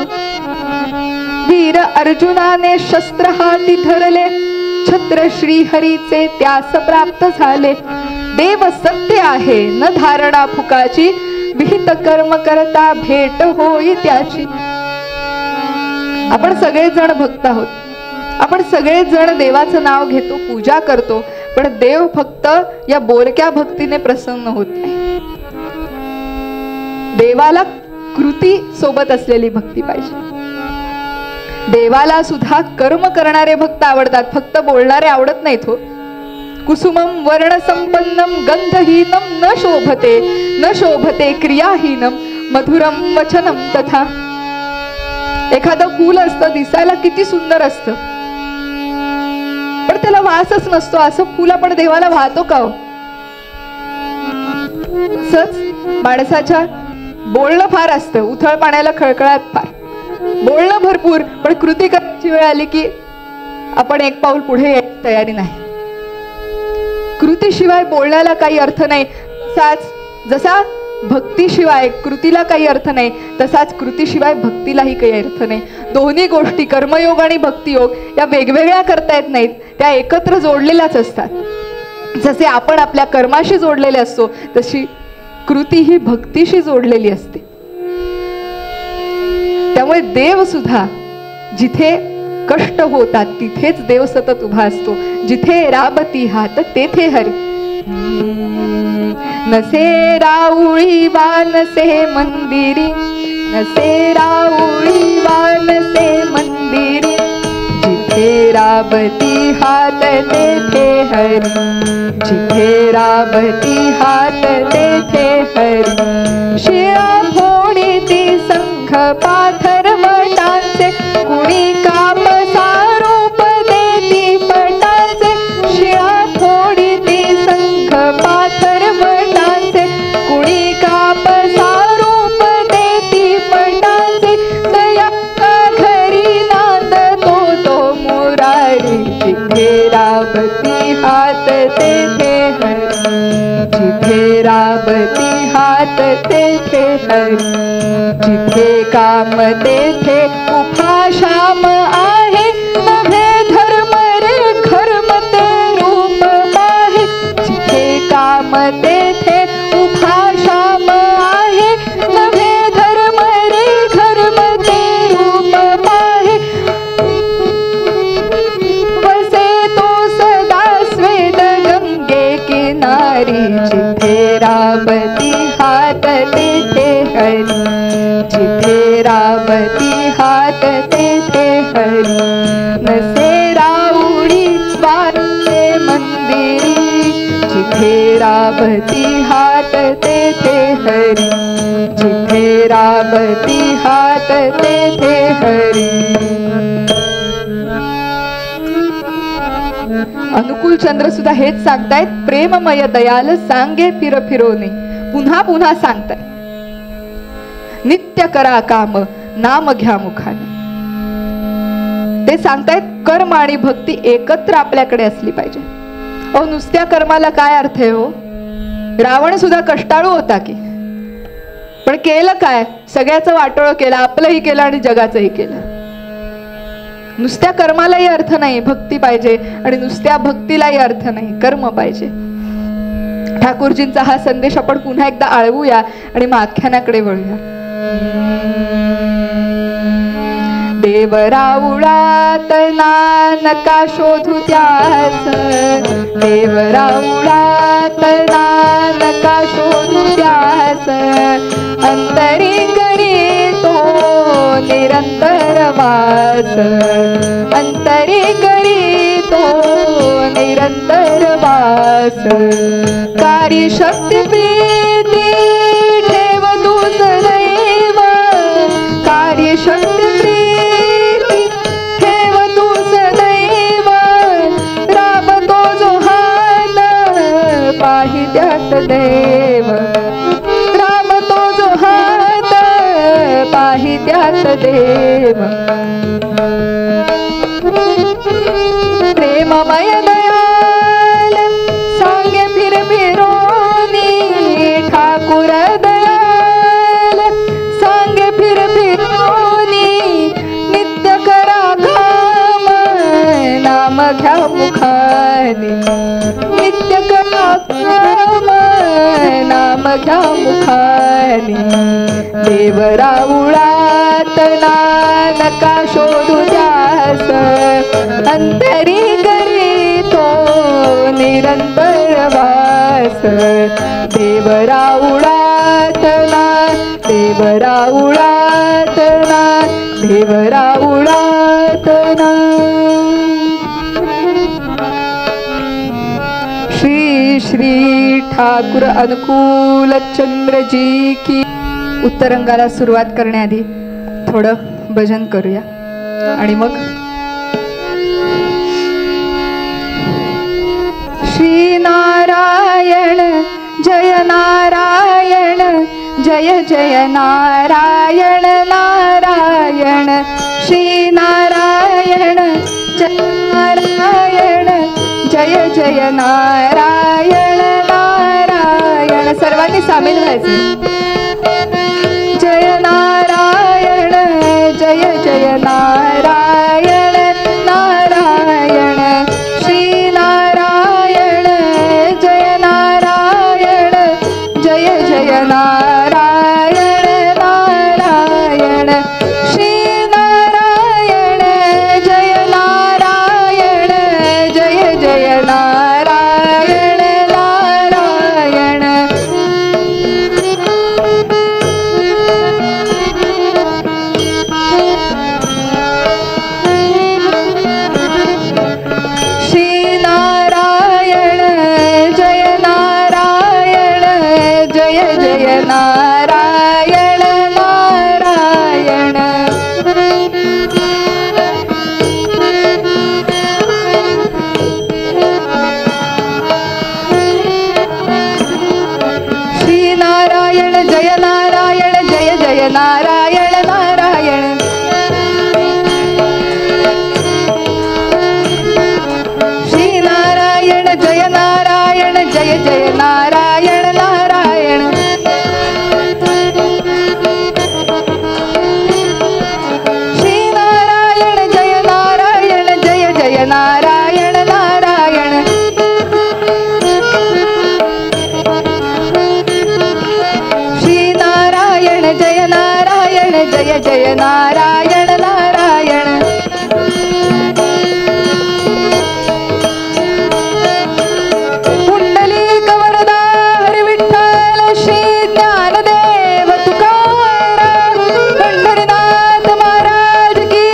Speaker 2: वीर अर्जुनाने शस्त्र हाती धरले, छत्र श्री हरीचे त्यास प्राप्त झाले. देव सत्य आहे न धारणा फुकाची, विहित कर्म करता भेट होई त्याची. आपण सगळेजण भक्त आहोत, आपण सगळेजण देवाचं नाव घेतो, पूजा करतो, पण देव फक्त या बोलक्या भक्तीने प्रसन्न होत नाही. देवाला कृती सोबत असलेली भक्ती पाहिजे. देवाला सुद्धा कर्म करणारे भक्त आवडतात, फक्त बोलणारे आवडत नाहीत हो. कुसुमम वर्ण संपन्नम गंधहीनम न शोभते, न शोभते क्रियाहीनम मधुरम वचनम तथा. एखादं फूल असतं, दिसायला किती सुंदर असतं, पण त्याला वासच नसतो. असं फूल आपण देवाला वाहतो का हो? माणसाच्या बोलणं फार असतं, उथळ पाण्याला खळखळात फार, बोलणं भरपूर, पण कृती करायची वेळ आली की आपण एक पाऊल पुढे यायची तयारी नाही. कृतीशिवाय बोलण्याला काही अर्थ नाही. जसा भक्तीशिवाय कृतीला काही अर्थ नाही, तसाच कृतीशिवाय भक्तीलाही काही अर्थ नाही. दोन्ही गोष्टी, कर्मयोग आणि भक्तियोग, या वेगवेगळ्या करता येत नाहीत, त्या एकत्र जोडलेल्याच असतात. जसे आपण आपल्या कर्माशी जोडलेले असतो, तशी कृती ही भक्तीशी जोडलेली असते. त्यामुळे देव सुद्धा जिथे कष्ट होतात तिथेच देव सतत उभा असतो. जिथे राबती हात तेथे हरी. नसे राऊळी वानसे मंदिरी, नसे राऊळी वानसे मंदिरी, जिथे राबती हात तेथे हरी, जिथे राबती हात तेथे हरी. शिळा फोडीती संघ पाथरवटांचे, कुणी कापसा रूप देती पटांचे. शिळा फोडीती संघ पाथरवटांचे, कुणी कापसा रूप देती पटांचे. दया घरी नांदतो तो मुरारी, जिथे राबती हात तेथे हरी, जिथे राबती हात तेथे हरी. जिथे काम तेथे उभा श्याम आहे, नभे धर्म रे धर्म ते रूप पाहे. जिथे काम तेथे उभा श्याम आहे, नभे धर्म रे धर्म ते रूप पाहे. वसे तो सदा स्वेद गंगे किनारी, जिथे राबती हात तेथे हरी, जिथे राबती हात तेथे हरी. नसे राऊळी वानसे मंदिरी, जिथे राबती हात तेथे हरी, जिथे राबती हात तेथे हरी. अनुकूलचंद्र सुद्धा हेच सांगतायत. प्रेममय दयाल सांगे फिर फिरोने, पुन्हा पुन्हा सांगतायत. नित्य करा काम नाम घ्या मुखाने. ते सांगतायत कर्म आणि भक्ती एकत्र आपल्याकडे असली पाहिजे. अहो, नुसत्या कर्माला काय अर्थ आहे हो? रावण सुद्धा कष्टाळू होता की, पण केलं काय? सगळ्याचं वाटोळं केलं, आपलंही केलं आणि जगाचंही केलं. नुसत्या कर्मालाही अर्थ नाही, भक्ती पाहिजे. आणि नुसत्या भक्तीलाही अर्थ नाही, कर्म पाहिजे. ठाकूरजींचा हा संदेश आपण पुन्हा एकदा आळवूया आणि मग आख्यानाकडे वळूया. देव राऊळात नका शोधू त्यास, देव राऊळात नका शोधू त्यास, अंतरी करी तो निरंतर वास, अंतरी करी तो निरंतर वास, कार्यशक्ती प्रीती ठेव तू सदैव, कार्यशक्ती प्रीती ठेव तू सदैव, राबतो जो हात पाहि त्यात देव, राबतो जो हात पाहि त्यात देव, प्रेममय दयाल सांगे फिरफिरोनी, ठाकुर दयाल सांगे फिरफिरोनी, नित्य करा काम नाम घ्या मुखानी, नित्य करा काम नाम घ्या मुखानी, देव राऊळात नका शोधू त्यास, अंतरी करी तो निरंतर वास, देव राऊळात देव राऊळात देव राऊळात श्री श्री ठाकुर अनुकूल चंद्रजी की. उत्तरंगाला सुरुवात करण्याआधी थोडं भजन करूया आणि मग श्री नारायण जय नारायण जय जय नारायण नारायण, श्री नारायण जय नारायण जय जय नारायण नारायण. सर्वांनी सामील व्हायचे. जय नारायण जय जय नारायण नारायण, श्री नारायण जय नारायण जय जय नारायण नारायण, श्री नारायण जय नारायण जय जय नारायण नारायण. श्री नारायण जय नारायण जय जय नारायण नारायण. श्री नारायण जय नारायण जय जय नारायण नारायण, श्री नारायण जय नारायण जय जय नारायण नारायण, श्री नारायण जय नारायण जय जय नारायण नारायण, श्री नारायण जय नारायण जय जय नारायण नारायण. पुंडलिक वरदा हरी विठ्ठल श्री ज्ञानदेव तुकाराम, पंढरीनाथ महाराज की,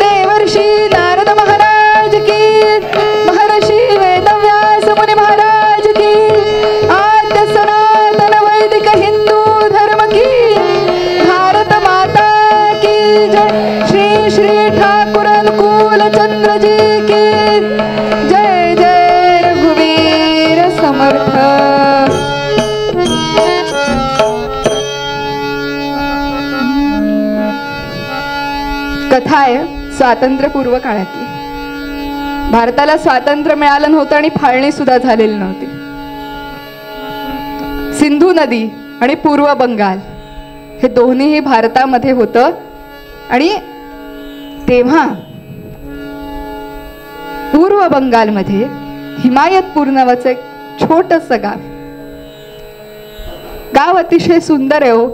Speaker 2: देवर्षी नारद महाराज की, महर्षी वेदव्यास मुनी महाराज की, आद्य सनातन वैदिक हिंदू धर्म की, भारत माता की जय. श्री श्री ठाकुर अनुकूल चंद्र जी की जय. जय रघुवीर समर्थ. कथा आहे स्वातंत्र्यपूर्व काळातली. भारताला स्वातंत्र्य मिळालं नव्हतं आणि फाळणी सुद्धा झालेली नव्हती. सिंधू नदी आणि पूर्व बंगाल हे दोन्हीही भारतामध्ये होतं आणि तेव्हा पूर्व बंगालमध्ये हिमायतपूर नावाचं एक छोटंसं गाव. गाव अतिशय सुंदर आहे हो.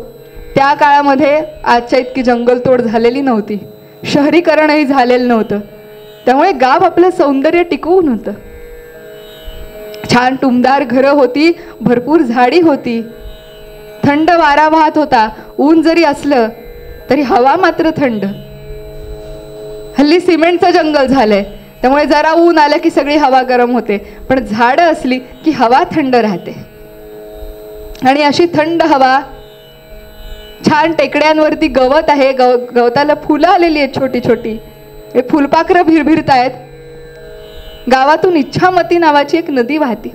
Speaker 2: त्या काळामध्ये आजच्या इतकी जंगलतोड झालेली नव्हती. शहरीकरणही झालेलं नव्हतं, त्यामुळे गाव आपलं सौंदर्य टिकवून होतं. छान टुमदार घरं होती, भरपूर झाडी होती, थंड वारा वाहत होता. ऊन जरी असलं तरी हवा मात्र थंड. हल्ली सिमेंटचं जंगल झालंय, त्यामुळे जरा ऊन आलं की सगळी हवा गरम होते, पण झाडं असली की हवा थंड राहते. आणि अशी थंड हवा, छान टेकड्यांवरती गवत आहे, गवताला फुलं आलेली आहेत छोटी छोटी, हे फुलपाखरं भिरभिरतायत. गावातून इच्छामती नावाची एक नदी वाहते.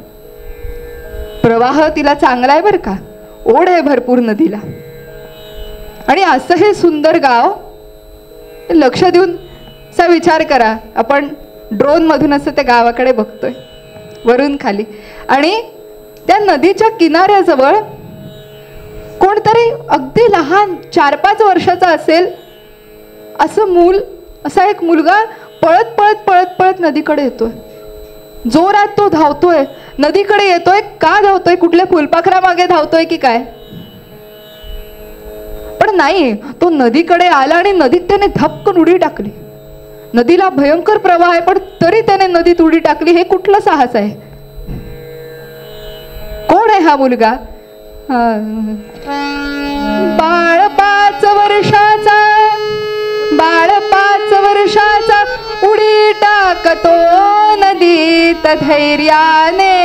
Speaker 2: प्रवाह तिला चांगला आहे बरं का, ओढ आहे भरपूर नदीला. आणि असं हे सुंदर गाव, लक्ष देऊन असा विचार करा, आपण ड्रोन मधून असं त्या गावाकडे बघतोय वरून खाली, आणि त्या नदीच्या किनाऱ्याजवळ कोणतरी अगदी लहान 4-5 वर्षाचा असेल असं मूल, असा एक मुलगा पळत पळत पळत पळत नदीकडे येतोय. जोरात तो धावतोय, नदीकडे येतोय. का धावतोय? कुठल्या फुलपाखरामागे धावतोय की काय? पण नाही, तो नदीकडे आला आणि नदीत त्याने धपकन उडी टाकली. नदीला भयंकर प्रवाह आहे, पण तरी त्याने नदीत उडी टाकली. हे कुठलं साहस आहे? कोण आहे हा मुलगा? बाळ 5 वर्षाचा, बाळ 5 वर्षाचा उडी टाकतो नदीत धैर्याने.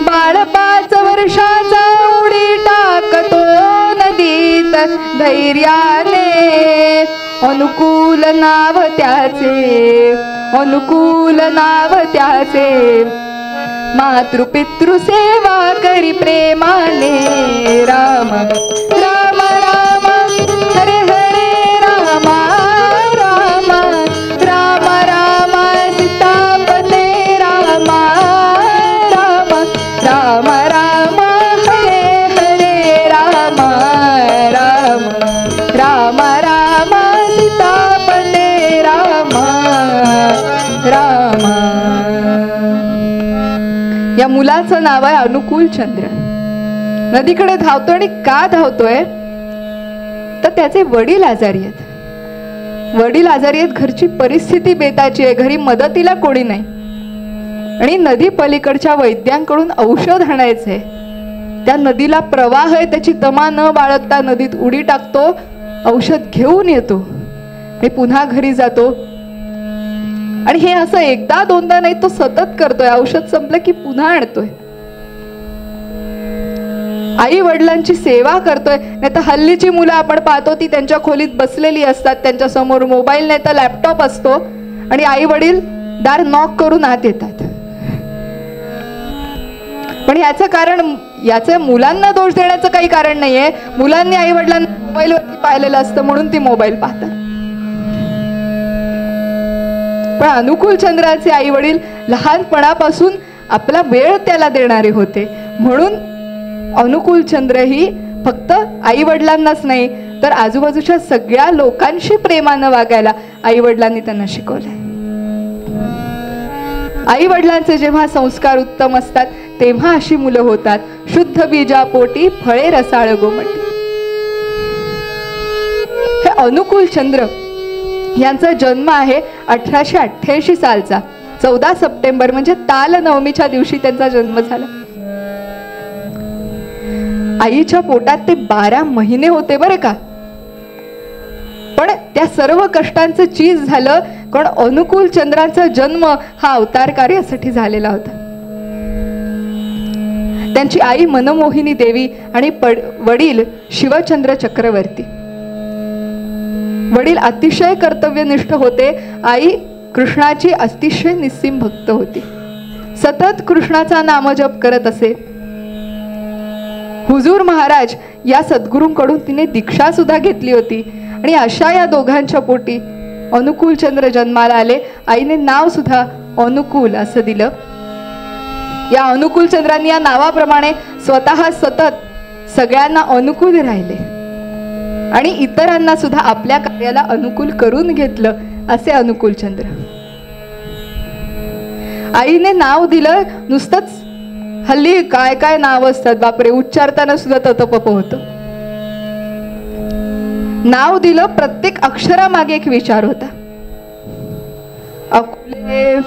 Speaker 2: बाळ 5 वर्षाचा उडी टाकतो नदीत धैर्याने. अनुकूल नाव त्याचे, अनुकूल नाव त्याचे. मातृपितृ सेवा करी प्रेमाने. राम राम राम हरे हरे राम राम राम राम सीतापते राम राम राम राम हरे हरे राम राम राम राम सीतापते राम राम. या मुलाचं नाव आहे अनुकूल चंद्र. नदीकडे धावतोय, आणि का धावतोय तर त्याचे वडील आजारी आहेत. वडील आजारी आहेत, घरची परिस्थिती बेताची आहे, घरी मदतीला कोणी नाही, आणि नदी पलीकडच्या वैद्यांकडून औषध आणायचंय. त्या नदीला प्रवाह आहे, त्याची तमा न बाळगता नदीत उडी टाकतो, औषध घेऊन येतो, आणि पुन्हा घरी जातो. आणि हे असं एकदा दोनदा नाही, तो सतत करतोय. औषध संपलं की पुन्हा आणतोय. आई वडिलांची सेवा करतोय. नाही तर हल्लीची मुलं आपण पाहतो ती त्यांच्या खोलीत बसलेली असतात, त्यांच्या समोर मोबाईल नाही तर लॅपटॉप असतो, आणि आई वडील दार नॉक करून आत येतात. पण याचं कारण, याचं मुलांना दोष देण्याचं काही कारण नाहीये. मुलांनी आई वडिलांना मोबाईलवरती पाहिलेलं असतं म्हणून ती मोबाईल पाहतात. पण अनुकूल चंद्राचे आई वडील लहानपणापासून आपला वेळ त्याला देणारे होते, म्हणून अनुकूल चंद्र ही फक्त आई वडिलांनाच नाही तर आजूबाजूच्या सगळ्या लोकांशी प्रेमानं वागायला आई वडिलांनी त्यांना शिकवलंय. आई वडिलांचे जेव्हा संस्कार उत्तम असतात तेव्हा अशी मुलं होतात. शुद्ध बीजा पोटी फळे रसाळ गोमटी. हे अनुकूल चंद्र यांचा जन्म आहे 1888 सालचा. 14 सप्टेंबर म्हणजे ताल नवमीच्या दिवशी त्यांचा जन्म झाला. आईच्या पोटात ते 12 महिने होते बरं का. पण त्या सर्व कष्टांचं चीज झालं, कारण अनुकूल चंद्राचा जन्म हा अवतार कार्यासाठी झालेला होता. त्यांची आई मनमोहिनी देवी आणि वडील शिवचंद्र चक्रवर्ती. वडील अतिशय कर्तव्यनिष्ठ होते. आई कृष्णाची अतिशय निस्सीम भक्त होती. सतत कृष्णाचा नामजप करत असे. हुजूर महाराज या सद्गुरूंकडून तिने दीक्षा सुद्धा घेतली होती. आणि अशा या दोघांच्या पोटी अनुकूल चंद्र जन्माला आले. आईने नाव सुद्धा अनुकूल असं दिलं. या अनुकूल चंद्रांनी या नावाप्रमाणे स्वतः सतत सगळ्यांना अनुकूल राहिले आणि इतरांना सुद्धा आपल्या कार्याला अनुकूल करून घेतलं. असे अनुकूल चंद्र. आईने नाव दिलं नुसतंच, हल्ली काय काय नाव असतात बापरे, उच्चारताना सुद्धा ततपप होतं. नाव दिलं, प्रत्येक अक्षरामागे एक विचार होता. अकुले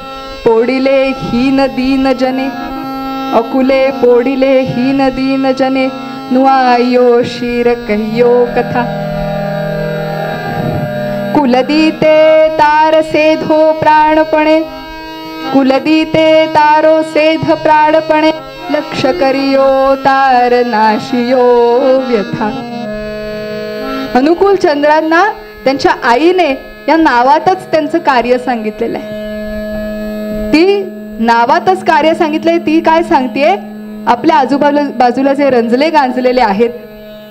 Speaker 2: पोडिले हीन दीन जने, अकुले पोडिले हीन दीन जने, नुआयो शिर कहियो कथा. कुलदीते तार सेधो प्राणपणे, कुलदीते तारो सेध प्राणपणे, लक्ष करियो तार नाशियो व्यथा. अनुकूल चंद्रांना त्यांच्या आईने या नावातच त्यांचं कार्य सांगितलेलं आहे. ती नावातच कार्य सांगितलंय. ती काय सांगतेय, आपल्या आजूबाजूला जे रंजले गांजलेले आहेत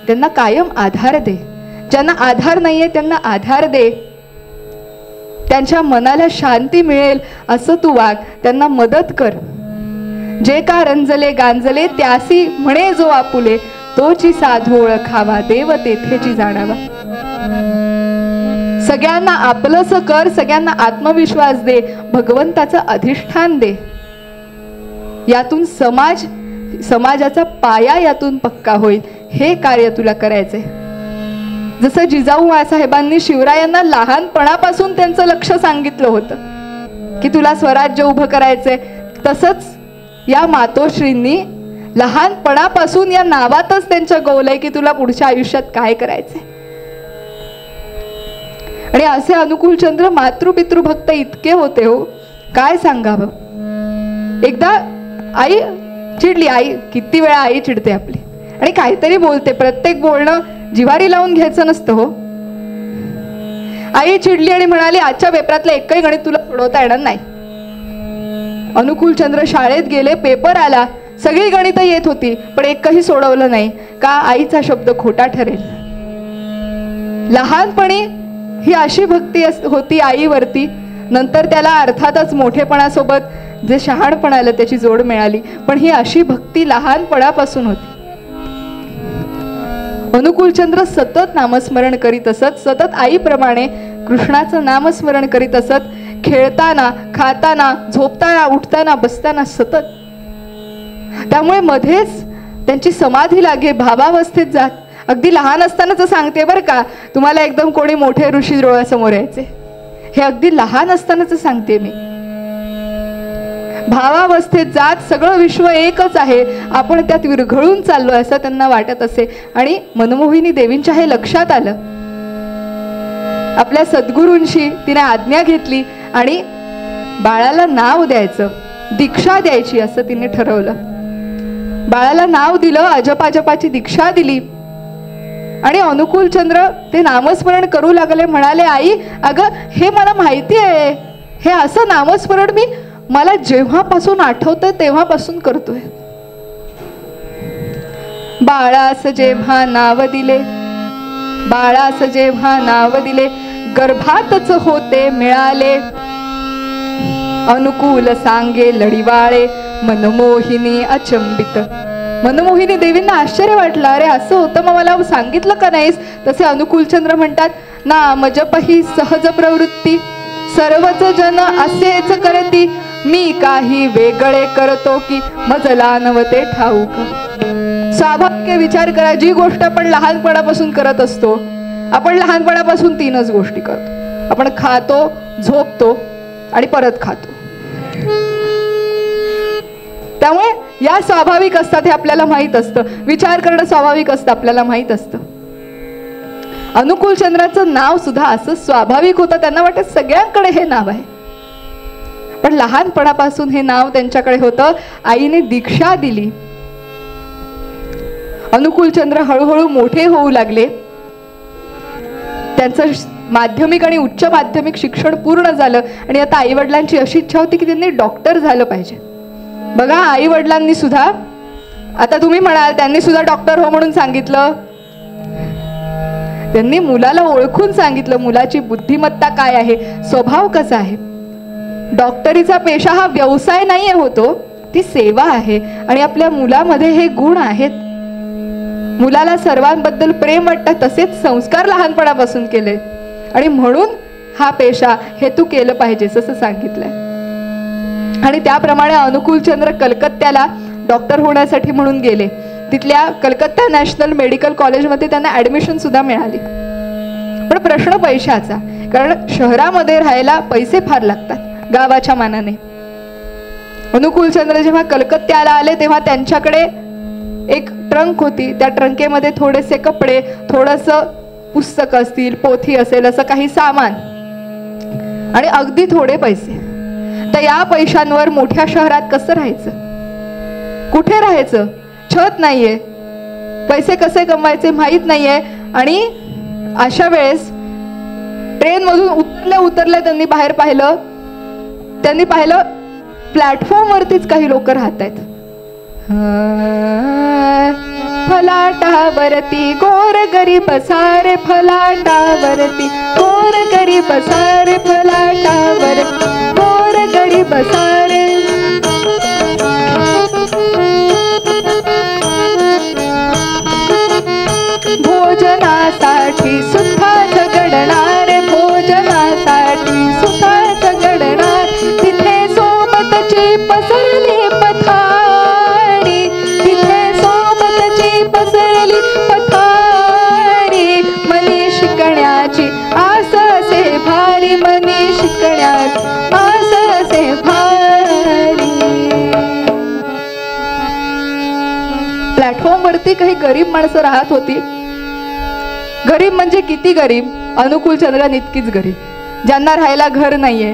Speaker 2: त्यांना कायम आधार दे, ज्यांना आधार नाहीये त्यांना आधार दे, त्यांच्या मनाला शांती मिळेल असं तू वाग, त्यांना मदत कर. जे का रंजले गांजले त्यासी म्हणे जो आपुले, तोची साधू ओळखावा देव तेथेची जाणावा. सगळ्यांना आपलंसं कर, सगळ्यांना आत्मविश्वास दे, भगवंताचं अधिष्ठान दे. यातून समाजाचा पाया यातून पक्का होईल. हे कार्य तुला करायचंय. जसं जिजाऊ साहेबांनी शिवरायांना लहानपणापासून त्यांचं लक्ष सांगितलं होतं की तुला स्वराज्य उभं करायचंय, तसंच या मातोश्रींनी लहानपणापासून या नावातच त्यांचं गोल की तुला पुढच्या आयुष्यात काय करायचंय. आणि असे अनुकूलचंद्र मातृपितृभक्त इतके होते हो, काय सांगावं. एकदा आई चिडली. आई किती वेळा आई चिडते आपली आणि काहीतरी बोलते. प्रत्येक बोलणं जिवारी लावून घ्यायचं नसतं हो. आई चिडली आणि म्हणाली, आजच्या पेपरातलं एकही गणित तुला सोडवता येणार नाही. अनुकूलचंद्र शाळेत गेले, पेपर आला, सगळी गणितं येत होती पण एकही सोडवलं नाही. का? आईचा शब्द खोटा ठरेल. लहानपणी ही अशी भक्ती होती आईवरती. नंतर त्याला अर्थातच मोठेपणासोबत जे शहाणपण आलं त्याची जोड मिळाली, पण ही अशी भक्ती लहानपणापासून होती. अनुकूलचंद्र सतत नामस्मरण करीत असत, सतत आईप्रमाणे कृष्णाचं नामस्मरण करीत असत. खेळताना, खाताना, झोपताना, उठताना, बसताना सतत. त्यामुळे मध्येच त्यांची समाधी लागे, भावावस्थेत जात. अगदी लहान असतानाच सांगते बरं का, तुम्हाला एकदम कोणी मोठे ऋषी डोळ्यासमोर यायचे, हे अगदी लहान असतानाच सांगते मी. भावावस्थेत जात, सगळं विश्व एकच आहे, आपण त्यात विरघळून चाललो असं त्यांना वाटत असे. आणि मनमोहिनी देवींच्या हे लक्षात आलं. आपल्या सद्गुरूंशी तिने आज्ञा घेतली आणि बाळाला नाव द्यायचं, दीक्षा द्यायची असं तिने ठरवलं. बाळाला नाव दिलं, अजपाजपाची दीक्षा दिली. आणि अनुकूलचंद्र ते नामस्मरण करू लागले. म्हणाले, आई अगं हे मला माहिती आहे, हे असं नामस्मरण मी मला जेव्हापासून आठवतंय तेव्हापासून करतोय. बाळास जेव्हा नाव दिले, बाळास जेव्हा नाव दिले, गर्भातच होते मिळाले. अनुकूल सांगे लढिवाळे, मनमोहिनी अचंबित. मनमोहिनी देवींना आश्चर्य वाटलं, अरे असं होतं, मग मला सांगितलं का नाहीस. तसे अनुकूलचंद्र म्हणतात, नाम जप ही सहज प्रवृत्ती, सर्वच जन असेच करती, मी काही वेगळे करतो की मजला नवते ठाऊक. स्वाभाविक विचार करा, जी गोष्ट आपण लहानपणापासून करत असतो, आपण लहानपणापासून 3च गोष्टी करतो. आपण खातो, झोपतो आणि परत खातो. त्यामुळे या स्वाभाविक असतात, हे आपल्याला माहित असतं. विचार करणं स्वाभाविक असतं, आपल्याला माहित असतं. अनुकूलचंद्राचं नाव सुद्धा असं स्वाभाविक होतं. त्यांना वाटत सगळ्यांकडे हे नाव आहे, पण लहानपणापासून हे नाव त्यांच्याकडे होतं. आईने दीक्षा दिली. अनुकूलचंद्र हळूहळू मोठे होऊ लागले. त्यांचं माध्यमिक आणि उच्च माध्यमिक शिक्षण पूर्ण झालं आणि आता आई वडिलांची अशी इच्छा होती की त्यांनी डॉक्टर झालं पाहिजे. बघा, आई वडिलांनी सुद्धा, आता तुम्ही म्हणाल त्यांनी सुद्धा डॉक्टर हो म्हणून सांगितलं. त्यांनी मुलाला ओळखून सांगितलं, मुलाची बुद्धिमत्ता काय आहे, स्वभाव कसा आहे. डॉक्टरीचा पेशा हा व्यवसाय नाहीये होतो, ती सेवा आहे. आणि आपल्या मुलामध्ये हे गुण आहेत. मुलाला सर्वांबद्दल प्रेम वाटतं, तसेच संस्कार लहानपणापासून केले आणि म्हणून हा पेशा हे तू केलं पाहिजेस असं सांगितलंय. आणि त्याप्रमाणे अनुकूलचंद्र कलकत्त्याला डॉक्टर होण्यासाठी म्हणून गेले. तिथल्या कलकत्ता नॅशनल मेडिकल कॉलेजमध्ये त्यांना ॲडमिशन सुद्धा मिळाली. पण प्रश्न पैशाचा, कारण शहरामध्ये राहायला पैसे फार लागतात गावाच्या मानाने. अनुकूलचंद्र जेव्हा कलकत्त्याला आले तेव्हा त्यांच्याकडे एक ट्रंक होती. त्या ट्रंकेमध्ये थोडेसे कपडे, थोडंसं पुस्तक असतील, पोथी असेल, असं काही सामान आणि अगदी थोडे पैसे. तर या पैशांवर मोठ्या शहरात कसं राहायचं, कुठे राहायचं, छत नाहीये, पैसे कसे कमवायचे माहीत नाहीये. आणि अशा वेळेस ट्रेनमधून उतरल्या त्यांनी बाहेर पाहिलं प्लॅटफॉर्मवरतीच काही लोक राहत आहेत. फलाटावरती गोर गरीब सारे, फलाटावरती गोर गरीब सारे, फलाटावरती गोर गरीब सारे. भोजनासाठी सुद्धा झगडणार, भोजनासाठी सुद्धा झगडणार. तिथे सोबतची पसरली पथारी, तिथे सोबतची पसरली पथारी. मनी शिकण्याची आस असे भारी, मनी शिकण्याची आस असे भारी. प्लॅटफॉर्मवरती काही गरीब माणसं राहत होती. गरीब म्हणजे किती गरीब, अनुकूलचंद्रान इतकीच गरीब, ज्यांना राहायला घर नाहीये,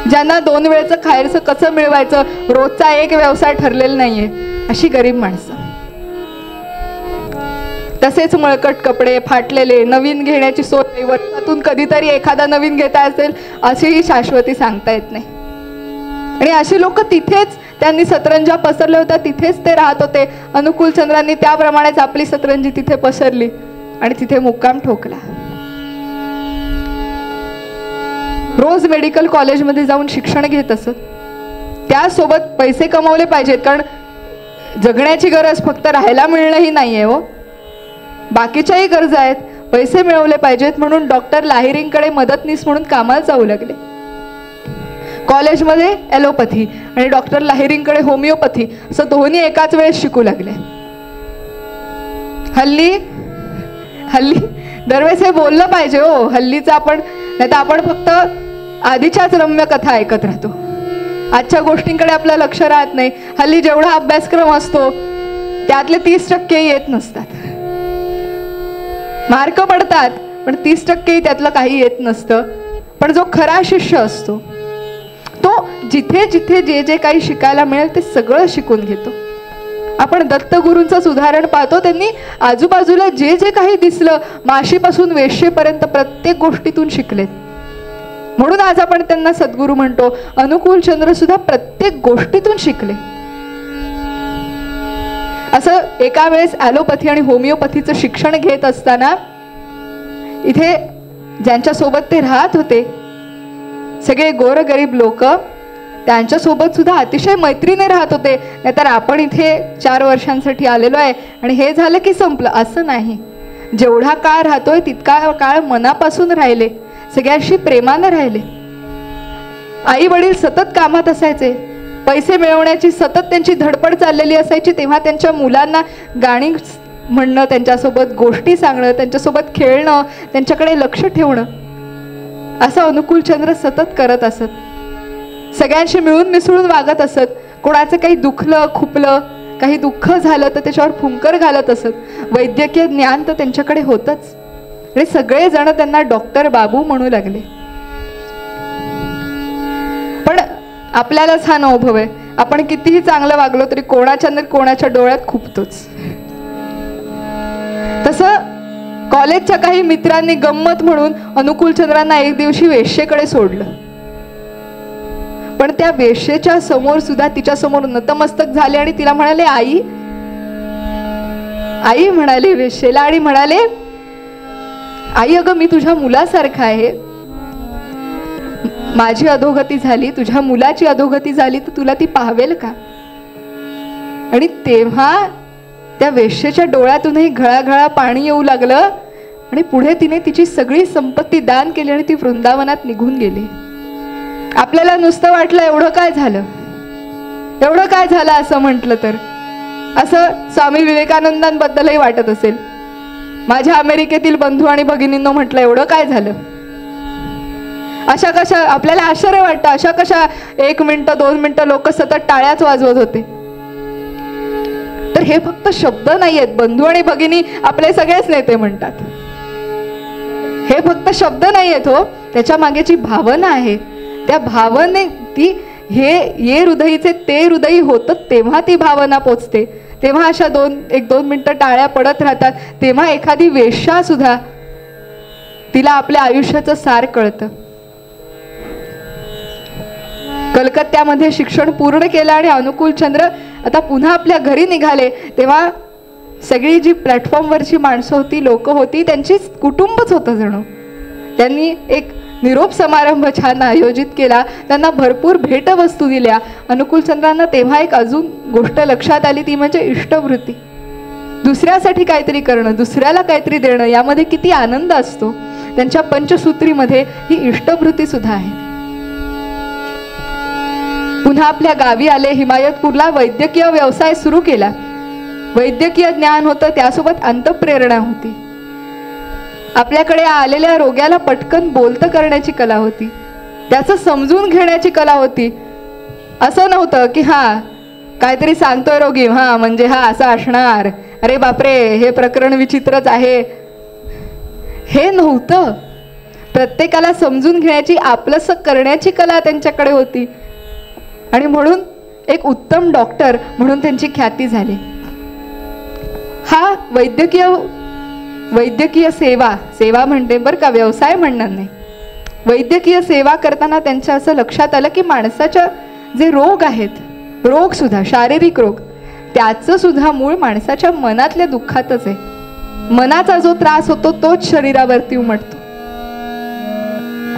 Speaker 2: ज्यांना 2 वेळचं खायचं कसं मिळवायचं, रोजचा एक व्यवसाय ठरलेला नाहीये, अशी गरीब माणसं. तसेच मळकट कपडे, फाटलेले, नवीन घेण्याची सोय, वर्षातून कधीतरी एखादा नवीन घेता असेल अशीही शाश्वती सांगता येत नाही. आणि अशी लोक तिथेच, त्यांनी सतरंजा पसरल्या होत्या तिथेच ते राहत होते. अनुकूलचंद्रांनी त्याप्रमाणेच आपली सतरंजी तिथे पसरली आणि तिथे मुक्काम ठोकला. रोज मेडिकल कॉलेजमध्ये जाऊन शिक्षण घेत असत. त्यासोबत पैसे कमवले पाहिजेत, कारण जगण्याची गरज फक्त राहायला मिळणंही नाहीये हो, बाकीच्याही गरजा आहेत. पैसे मिळवले पाहिजेत म्हणून डॉक्टर लाहिरींकडे मदतनीस म्हणून कामाला जाऊ लागले. कॉलेजमध्ये ॲलोपॅथी आणि डॉक्टर लाहिरींकडे होमिओपॅथी, असं दोन्ही एकाच वेळेस शिकू लागले. हल्ली दरवेळेस हे बोललं पाहिजे हो, हल्लीचं आपण, नाही तर आपण फक्त आधीच्याच रम्य कथा ऐकत राहतो, आजच्या गोष्टींकडे आपलं लक्ष राहत नाही. हल्ली जेवढा अभ्यासक्रम असतो त्यातले 30% येत नसतात. मार्क पडतात पण 30% त्यातलं काही येत नसतं. पण जो खरा शिष्य असतो तो जिथे जिथे जे जे काही शिकायला मिळेल ते सगळं शिकून घेतो. आपण दत्तगुरूंचंच उदाहरण पाहतो. त्यांनी आजूबाजूला जे जे काही दिसलं, माशीपासून वेश्येपर्यंत प्रत्येक गोष्टीतून शिकलेत. म्हणून आज आपण त्यांना सद्गुरू म्हणतो. अनुकूलचंद्र सुद्धा प्रत्येक गोष्टीतून शिकले. असं एका वेळेस ॲलोपॅथी आणि होमिओपॅथीचं शिक्षण घेत असताना इथे ज्यांच्यासोबत ते राहत होते सगळे गोरगरीब लोक, त्यांच्यासोबत सुद्धा अतिशय मैत्रीने राहत होते. नाहीतर आपण इथे 4 वर्षांसाठी आलेलो आहे आणि हे झालं की संपलं असं नाही. जेवढा काळ राहतोय तितका काळ मनापासून राहिले, सगळ्यांशी प्रेमानं राहिले. आई वडील सतत कामात असायचे, पैसे मिळवण्याची सतत त्यांची धडपड चाललेली असायची. तेव्हा त्यांच्या मुलांना गाणी म्हणणं, त्यांच्यासोबत गोष्टी सांगणं, त्यांच्यासोबत खेळणं, त्यांच्याकडे लक्ष ठेवणं, असं अनुकूलचंद्र सतत करत असत. सगळ्यांशी मिळून मिसळून वागत असत. कोणाचं काही दुखलं खुपलं, काही दुःख झालं तर त्याच्यावर फुंकर घालत असत. वैद्यकीय ज्ञान तर त्यांच्याकडे होतच आणि सगळे जण त्यांना डॉक्टर बाबू म्हणू लागले. पण आपल्यालाच हा अनुभव आहे, आपण कितीही चांगलं वागलो तरी कोणाच्या डोळ्यात खुपतोच. तसं कॉलेजच्या काही मित्रांनी गंमत म्हणून अनुकूलचंद्रांना एक दिवशी वेश्येकडे सोडलं. पण त्या वेश्येच्या समोर सुद्धा तिच्या समोर नतमस्तक झाले आणि तिला म्हणाले आई, आई म्हणाले वेश्येला आणि म्हणाले, आई अगं मी तुझ्या मुलासारखा आहे, माझी अधोगती झाली, तुझ्या मुलाची अधोगती झाली तर तुला ती पाहावेल का? आणि तेव्हा त्या वेश्येच्या डोळ्यातूनही घळाघळा पाणी येऊ लागलं आणि पुढे तिने तिची सगळी संपत्ती दान केली आणि ती वृंदावनात निघून गेली. आपल्याला नुसतं वाटलं एवढं काय झालं असं म्हटलं तर, असं स्वामी विवेकानंदांबद्दलही वाटत असेल. माझ्या अमेरिकेतील बंधू आणि भगिनींनो म्हटलं, एवढं काय झालं? अशा कशा आपल्याला आश्चर्य वाटतं, अशा कशा 1 मिनिटं 2 मिनिटं लोक सतत टाळ्याच वाजवत होते? तर हे फक्त शब्द नाही आहेत. बंधू आणि भगिनी आपले सगळेच नेते म्हणतात. हे फक्त शब्द नाही आहेत हो, त्याच्या मागेची भावना आहे. त्या भावने ती हे ये हृदयीचे ते हृदयी होतं, तेव्हा ती भावना पोचते. तेव्हा अशा 1-2 मिनिटं टाळ्या पडत राहतात. तेव्हा एखादी वेश्या सुद्धा तिला आपल्या आयुष्याचं सार कळतं. कलकत्त्यामध्ये शिक्षण पूर्ण केलं आणि अनुकूलचंद्र आता पुन्हा आपल्या घरी निघाले. तेव्हा सगळी जी प्लॅटफॉर्मवरची माणसं होती, लोक होती, त्यांची कुटुंबच होतं जणू. त्यांनी एक निरोप समारंभ छान आयोजित केला, त्यांना भरपूर भेटवस्तू दिल्या. अनुकूलचंद्रांना तेव्हा एक अजून गोष्ट लक्षात आली, ती म्हणजे इष्टवृत्ती. दुसऱ्यासाठी काहीतरी करणं, दुसऱ्याला काहीतरी देणं, यामध्ये किती आनंद असतो. त्यांच्या पंचसूत्रीमध्ये ही इष्टवृत्ती सुद्धा आहे. पुन्हा आपल्या गावी आले. हिमायतपूरला वैद्यकीय व्यवसाय सुरू केला. वैद्यकीय ज्ञान होतं, त्यासोबत अंतःप्रेरणा होती. आपल्याकडे आलेल्या रोग्याला पटकन बोलतं करण्याची कला होती, त्याचं समजून घेण्याची कला होती. असं नव्हतं की हा काहीतरी सांगतोय रोगी, हा म्हणजे हा असा असणार, अरे बापरे हे प्रकरण विचित्रच आहे, हे नव्हतं. प्रत्येकाला समजून घेण्याची, आपलंसं करण्याची कला त्यांच्याकडे होती. आणि म्हणून एक उत्तम डॉक्टर म्हणून त्यांची ख्याती झाली. हा वैद्यकीय सेवा म्हणते बरं का, व्यवसाय म्हणणार नाही. वैद्यकीय सेवा करताना त्यांच्या असं लक्षात आलं की माणसाच्या जे रोग आहेत, रोग सुद्धा शारीरिक रोग, त्याचं सुद्धा मूळ माणसाच्या मनातल्या दुःखातच आहे. मनाचा जो त्रास होतो तोच शरीरावरती उमटतो.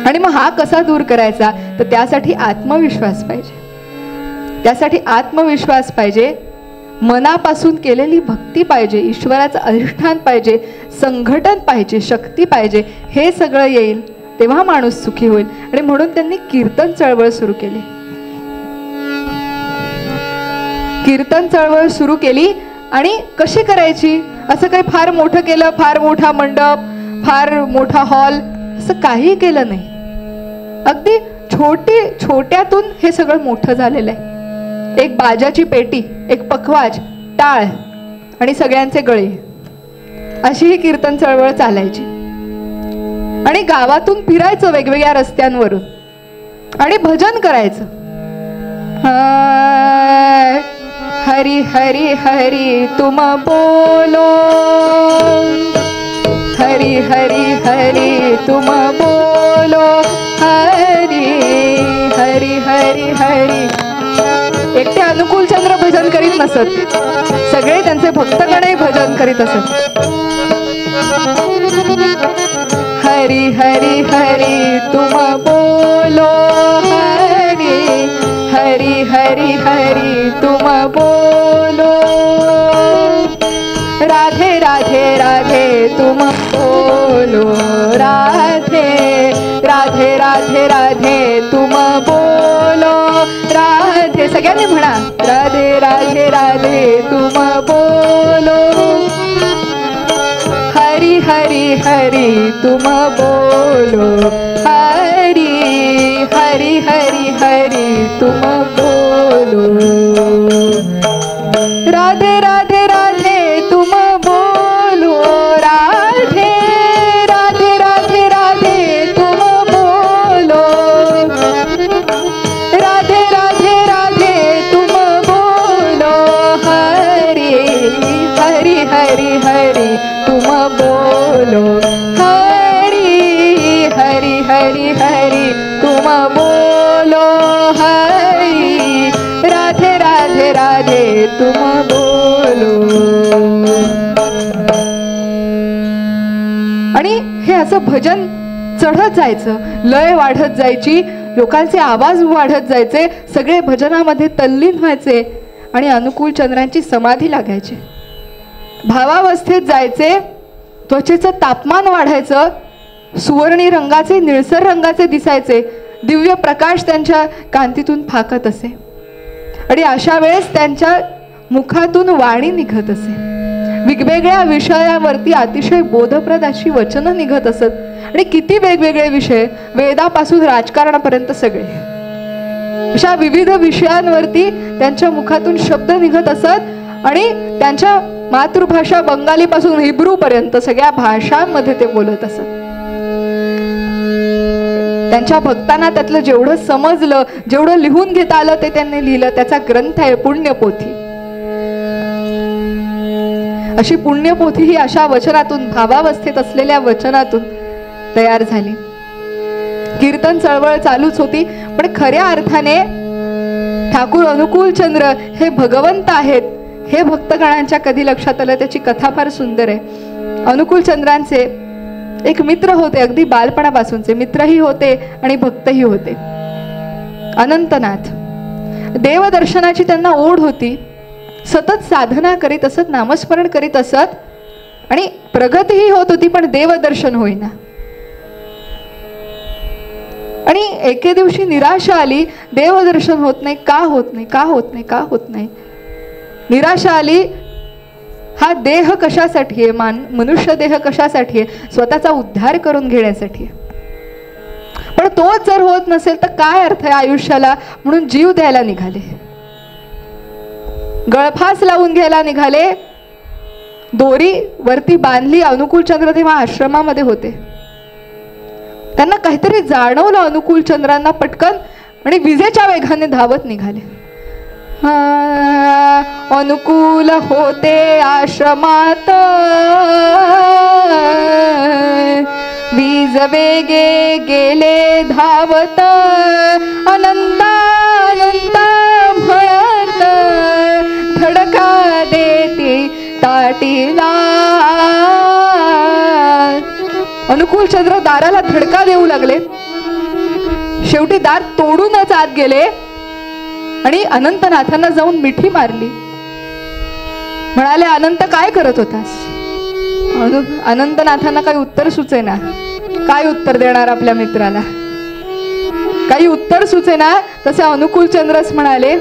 Speaker 2: आणि मग हा कसा दूर करायचा? तर त्यासाठी आत्मविश्वास पाहिजे. त्यासाठी आत्मविश्वास पाहिजे, मनापासून केलेली भक्ती पाहिजे, ईश्वराचं अधिष्ठान पाहिजे, संघटन पाहिजे, शक्ती पाहिजे. हे सगळं येईल तेव्हा माणूस सुखी होईल. आणि म्हणून त्यांनी कीर्तन चळवळ सुरू केली. कीर्तन चळवळ सुरू केली. आणि कशी करायची? असं काही फार मोठं केलं, फार मोठा मंडप, फार मोठा हॉल, असं काही केलं नाही. अगदी छोट्यातून हे सगळं मोठं झालेलं आहे. एक बाजाची पेटी, एक पखवाज, टाळ आणि सगळ्यांचे गळे, अशी ही कीर्तन चळवळ चालायची. आणि गावातून फिरायचं वेगवेगळ्या रस्त्यांवरून आणि भजन करायचं. हरी हरी हरी तुम बोलो, हरी हरी हरी तुम बोलो, हरी हरी हरी हरी. एकटे अनुकूलचंद्र भजन करीत नसत, सगळे त्यांचे भक्तगणही भजन करीत असत. हरी हरी हरी तुम बोलो, हरी हरी हरी हरी तुम बोलो, राधे राधे राधे तुम बोलो, राधे राधे राधे राधे तुम बोलो, राधे. सगळ्यांनी म्हणा, राधे राधे राधे तुम बोलो, हरी हरी हरी तुम बोलो, हरी हरी हरी हरी तुम बोलो, राधे राधे राधे तुम बोलो, राधे राधे राधे राधे तुम बोलो, राधे राधे राधे तुम बोलो, हरी हरी हरी हरी तुम बोलो, हरी हरी हरी हरी तुम बोलो, हरी राधे राधे राधे तुम बोलो. आणि हे असं भजन चढत जायचं, लय वाढत जायची, लोकांचे आवाज वाढत जायचे, सगळे भजनामध्ये तल्लीन व्हायचे आणि अनुकूलचंद्रांची समाधी लागायची. भावावस्थेत जायचे, त्वचेचं तापमान वाढायचं, सुवर्णी रंगाचे, निळसर रंगाचे दिसायचे, दिव्य प्रकाश त्यांच्या कांतीतून फाकत असे. आणि अशा वेळेस त्यांच्या मुखातून वाणी निघत असे. वेगवेगळ्या विषयावरती अतिशय बोधप्रद अशी वचनं निघत असत. आणि किती वेगवेगळे विषय, वेदापासून राजकारणापर्यंत सगळे, अशा विविध विषयांवरती त्यांच्या मुखातून शब्द निघत असत. आणि त्यांच्या मातृभाषा बंगालीपासून हिब्रू पर्यंत सगळ्या भाषांमध्ये ते बोलत असत. त्यांच्या भक्तांना त्यातलं जेवढं समजलं, जेवढं लिहून घेता आलं ते त्यांनी लिहिलं. त्याचा ग्रंथ आहे पुण्यपोथी. अशी पुण्यपोथी ही अशा वचनातून, भावावस्थेत असलेल्या वचनातून तयार झाली. कीर्तन चळवळ चालूच होती, पण खऱ्या अर्थाने ठाकूर अनुकूलचंद्र हे भगवंत आहेत हे भक्तगणांच्या कधी लक्षात आलं. त्याची कथा फार सुंदर आहे. अनुकूलचंद्रांचे एक मित्र होते, अगदी बालपणापासूनचे मित्रही होते आणि भक्तही होते, अनंतनाथ. देवदर्शनाची त्यांना ओढ होती. सतत साधना करीत असत, नामस्मरण करीत असत आणि प्रगतीही होत होती, पण देवदर्शन होईना. आणि एके दिवशी निराशा आली. देवदर्शन होत नाही, का होत नाही, का होत नाही, का होत नाही. निराशा आली. हा देह कशासाठी आहे? मनुष्य देह कशासाठी आहे? स्वतःचा उद्धार करून घेण्यासाठी. पण तोच जर होत नसेल तर काय अर्थ आहे आयुष्याला? म्हणून जीव द्यायला निघाले, गळफास लावून घ्यायला निघाले. दोरी वरती बांधली. अनुकूलचंद्र तेव्हा आश्रमामध्ये होते. त्यांना काहीतरी जाणवलं अनुकूलचंद्रांना पटकन, आणि विजेच्या वेगाने धावत निघाले. अनुकूल होते आश्रमात, वीज वेगे गेले धावत, अनंता अनंता म्हणत धडका देती ताटीला. अनुकूलचंद्र दाराला धडका देऊ लागले. शेवटी दार तोडूनच आत गेले आणि अनंतनाथांना जाऊन मिठी मारली. म्हणाले, अनंत काय करत होतास? अनंतनाथांना काही उत्तर सुचेना. काय उत्तर देणार आपल्या मित्राला? काही उत्तर सुचेना. तसे अनुकूलचंद्रच म्हणाले,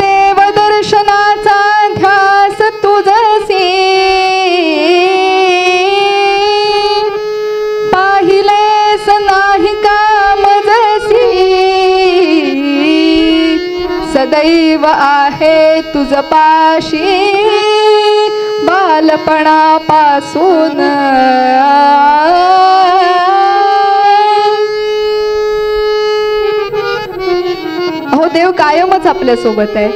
Speaker 2: देवदर्शनाचा ध्यास तुझसी, पाहिलेस नाही का मजसी, सदैव आहे तुझ पाशी, बालपणापासून. अहो, देव कायमच आपल्या सोबत आहे.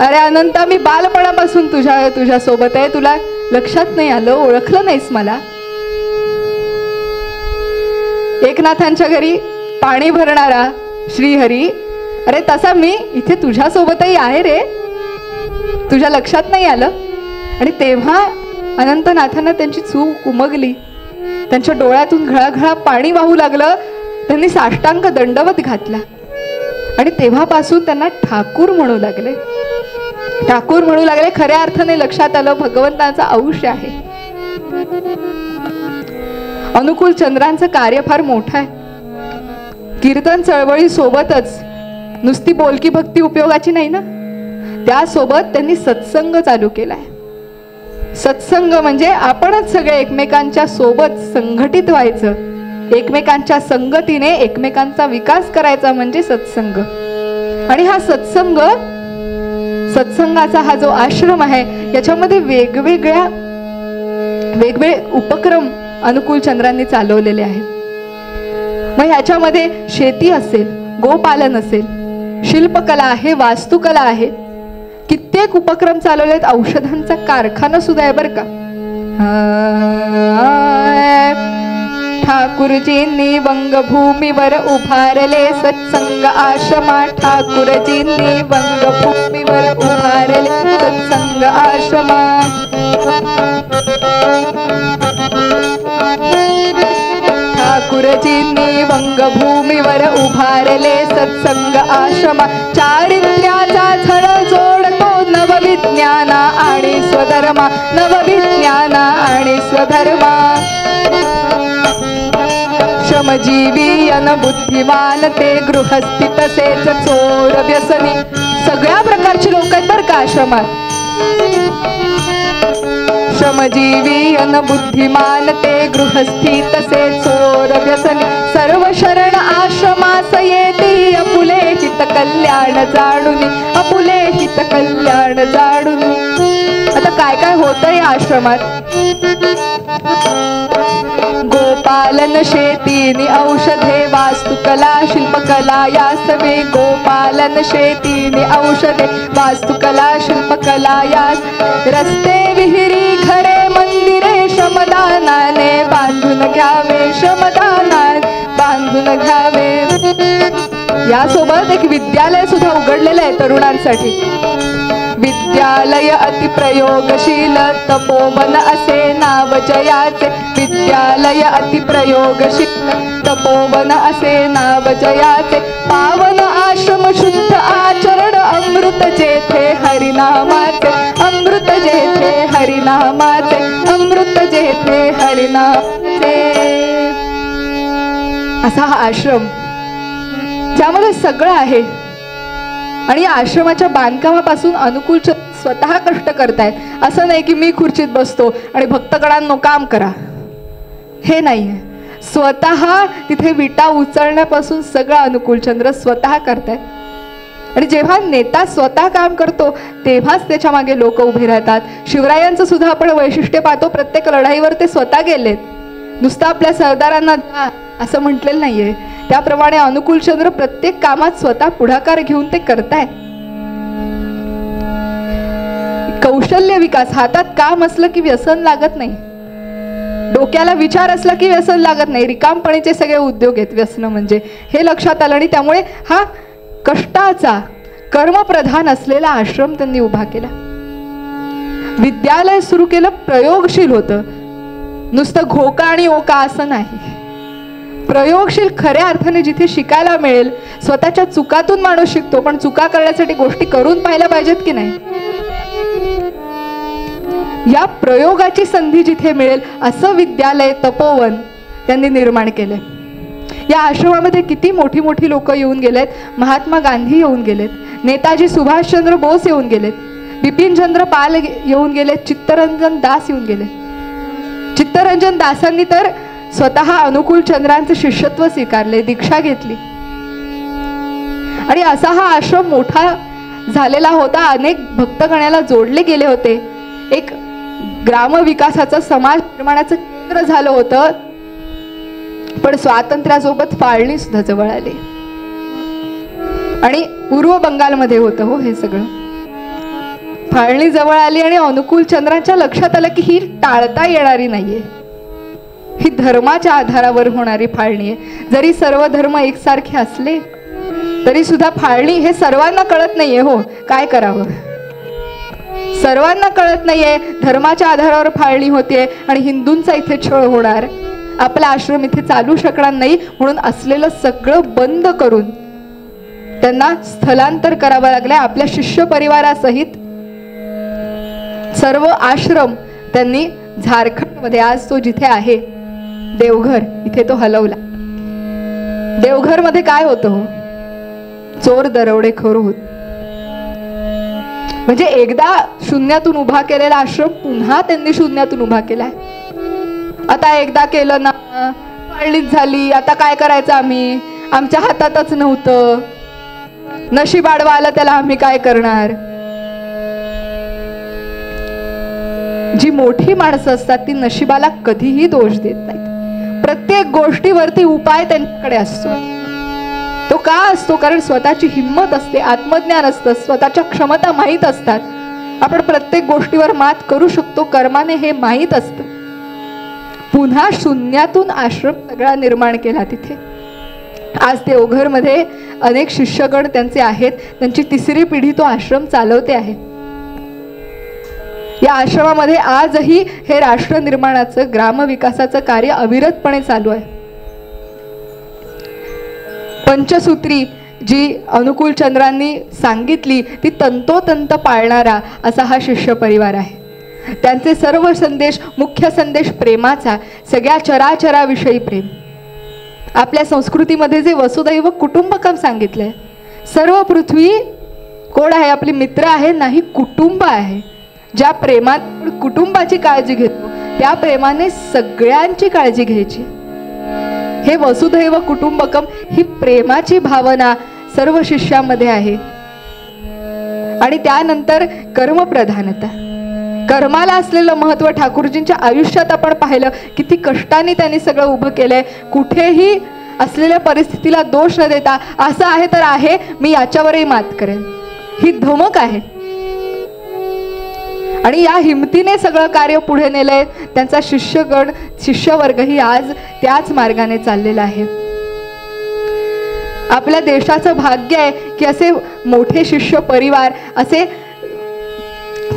Speaker 2: अरे अनंता, मी बालपणापासून तुझ्या सोबत आहे. तुला लक्षात नाही आलं? ओळखलं नाहीस मला? एकनाथांच्या घरी पाणी भरणारा श्रीहरी, अरे तसा मी इथे तुझ्या सोबतही आहे रे. तुझ्या लक्षात नाही आलं? आणि तेव्हा अनंतनाथांना त्यांची चूक उमगली. त्यांच्या डोळ्यातून घळाघळा पाणी वाहू लागलं. त्यांनी साष्टांग दंडवत घातला आणि तेव्हापासून त्यांना ठाकूर म्हणू लागले. ठाकूर म्हणू लागले. खऱ्या अर्थाने लक्षात आलं भगवंताचा अंश आहे. अनुकूलचंद्रांचं कार्य फार मोठं आहे. कीर्तन चळवळी सोबतच नुसती बोलकी भक्ती उपयोगाची नाही ना, त्यासोबत त्यांनी सत्संग चालू केलाय. सत्संग म्हणजे आपणच सगळे एकमेकांच्या सोबत संघटित व्हायचं, एकमेकांच्या संगतीने एकमेकांचा विकास करायचा म्हणजे सत्संग. आणि हा सत्संगाचा हा जो आश्रम आहे याच्यामध्ये वेगवेगळे उपक्रम अनुकूलचंद्रांनी चालवलेले आहेत. मग ह्याच्यामध्ये शेती असेल, गोपालन असेल, शिल्पकला आहे, वास्तुकला आहे, कित्येक उपक्रम चालवलेत. औषधांचा कारखाना सुद्धा आहे बरं का. ठाकूरजींनी वंगभूमीवर उभारले सत्संग आश्रमा, ठाकूरजींनी वंगभूमीवर उभारले सत्संग आश्रमा. ठाकूरजींनी वंगभूमीवर उभारले सत्संग आश्रमा, चारित्र्याचा झळ जोडतो नवविज्ञाना आणि स्वधर्मा, नवविज्ञाना आणि स्वधर्मा. श्रमजीवी अन बुद्धिमान ते गृहस्थी तसेच चोर व्यसनी, सगळ्या प्रकारची लोक आहेत बरं का आश्रमात. श्रमजीवी अन बुद्धिमान ते गृहस्थी तसे चोर व्यसनी सर्व शरण आश्रमास येती अपुले हित कल्याण जाणून अपुले हित कल्याण जाणून. आता काय काय होतं या आश्रमात? गोपालन शेतीनी औषधे वास्तुकला शिल्पकला यासवे गोपालन शेतीनी औषधे वास्तुकला शिल्पकला यास रस्ते विहिरी घरे मंदिरे श्रमदानाने बांधून घ्यावे श्रमदानाने बांधून घ्यावे. यासोबत एक विद्यालय सुद्धा उघडलेलं आहे तरुणांसाठी. विद्यालय अतिप्रयोगशील तपोवन असे नाव जयाचे. विद्यालय अतिप्रयोगशील तपोवन असे नाव जयाचे. पावन आश्रम शुद्ध आचरण अमृत जेथे हरिनामाचे. अमृत जेथे हरिनामाचे. अमृत जेथे हरिनामाचे. असा हा आश्रम ज्यामध्ये सगळं आहे. आणि या आश्रमाच्या बांधकामापासून अनुकूल स्वतः कष्ट करतायत. असं नाही की मी खुर्चीत बसतो आणि भक्तगणांनो काम करा, हे नाहीये. स्वतः तिथे विटा उचलण्यापासून सगळं अनुकूल चंद्र स्वतः करतायत. आणि जेव्हा नेता स्वतः काम करतो तेव्हाच त्याच्या मागे लोक उभे राहतात. शिवरायांचं सुद्धा आपण वैशिष्ट्य पाहतो. प्रत्येक लढाईवर ते स्वतः गेलेत, नुसतं आपल्या सरदारांना असं म्हटलेलं नाहीये. त्याप्रमाणे अनुकूल चंद्र प्रत्येक कामात स्वतः पुढाकार घेऊन ते करतायत. कौशल्य विकास. हातात काम असलं की व्यसन लागत नाही, डोक्याला विचार असला की व्यसन लागत नाही. रिकामपणीचे सगळे उद्योग आहेत व्यसन म्हणजे, हे लक्षात आलं. आणि त्यामुळे हा कष्टाचा कर्मप्रधान असलेला आश्रम त्यांनी उभा केला. विद्यालय सुरू केलं, प्रयोगशील होतं. नुसतं घोका आणि ओका असं नाही, प्रयोगशील खऱ्या अर्थाने जिथे शिकायला मिळेल. स्वतःच्या चुकातून माणूस शिकतो, पण चुका करण्यासाठी गोष्टी करून पाहायला पाहिजेत की नाही. या प्रयोगाची संधी जिथे मिळेल असं विद्यालय तपोवन त्यांनी निर्माण केलंय. या आश्रमामध्ये किती मोठी मोठी लोक येऊन गेलेत. महात्मा गांधी येऊन गेलेत, नेताजी सुभाषचंद्र बोस येऊन गेलेत, बिपिनचंद्र पाल येऊन गेलेत, चित्तरंजन दास येऊन गेले. चित्तरंजन दासांनी तर स्वतः अनुकूल चंद्रांचे शिष्यत्व स्वीकारले, दीक्षा घेतली. आणि असा हा आश्रम मोठा झालेला होता. अनेक भक्तगणाला जोडले गेले होते. एक ग्रामविकासाचं समाज निर्माणाचं केंद्र झालं होतं. पण स्वातंत्र्यासोबत फाळणी सुद्धा जवळ आली. आणि पूर्व बंगालमध्ये होतं हो हे सगळं. फाळणी जवळ आली आणि अनुकूल चंद्रांच्या लक्षात आलं की ही टाळता येणारी नाहीये. ही धर्माच्या आधारावर होणारी फाळणी आहे. जरी सर्व धर्म एकसारखे असले तरी सुद्धा फाळणी हे सर्वांना कळत नाहीये. हो, काय करावं, सर्वांना कळत नाहीये. धर्माच्या आधारावर फाळणी होते आणि हिंदूंचा इथे छळ होणार, आपला आश्रम इथे चालू शकणार नाही. म्हणून असलेलं सगळं बंद करून त्यांना स्थलांतर करावं लागलं. आपल्या शिष्य परिवारासहित सर्व आश्रम त्यांनी झारखंडमध्ये, आज तो जिथे आहे देवघर, इथे तो हलवला. देवघर मध्ये काय होतं हो, चोर दरोडेखोर होत. म्हणजे एकदा शून्यातून उभा केलेला आश्रम पुन्हा त्यांनी शून्यातून उभा केलाय. आता एकदा केलं ना, फाळणीच झाली, आता काय करायचं आम्ही, आमच्या हातातच नव्हतं, नशीब आडवा आलं त्याला आम्ही काय करणार. जी मोठी माणसं असतात ती नशिबाला कधीही दोष देत नाहीत. प्रत्येक गोष्टीवरती उपाय त्यांच्याकडे असतो. तो का असतो, कारण स्वतःची हिंमत असते, आत्मज्ञान असतं, स्वतःच्या क्षमता माहीत असतात. आपण प्रत्येक गोष्टीवर मात करू शकतो कर्माने, हे माहीत असतं. पुन्हा शून्यातून आश्रम सगळा निर्माण केला तिथे. आज देवघरमध्ये अनेक शिष्यगण त्यांचे आहेत. त्यांची तिसरी पिढी तो आश्रम चालवते आहे. या आश्रमामध्ये आजही हे राष्ट्र निर्माणाचं, ग्रामविकासाचं कार्य अविरतपणे चालू आहे. पंचसूत्री जी अनुकूल चंद्रांनी सांगितली ती तंतोतंत पाळणारा असा हा शिष्य परिवार आहे. त्यांचे सर्व संदेश, मुख्य संदेश प्रेमाचा, सगळ्या चराचराविषयी प्रेम. आपल्या संस्कृतीमध्ये जे वसुदैव कुटुंबकम सांगितलंय, सर्व पृथ्वी कोण आहे, आपली मित्र आहे नाही, कुटुंब आहे. ज्या प्रेमात कुटुंबाची काळजी घेतो त्या प्रेमाने सगळ्यांची काळजी घ्यायची. हे वसुधैव कुटुंबकम ही प्रेमाची भावना सर्व शिष्यामध्ये आहे. आणि त्यानंतर कर्मप्रधानता, कर्माला असलेलं महत्त्व ठाकूरजींच्या आयुष्यात आपण पाहिलं. किती कष्टाने त्यांनी सगळं उभं केलंय. कुठेही असलेल्या परिस्थितीला दोष न देता असं आहे तर आहे, मी याच्यावरही मात करेन, ही धमक आहे. आणि या हिमतीने सगळं कार्य पुढे नेलंय. त्यांचा शिष्यगण शिष्यवर्गही आज त्याच मार्गाने चाललेला आहे. आपल्या देशाचं भाग्य आहे की असे मोठे शिष्य परिवार, असे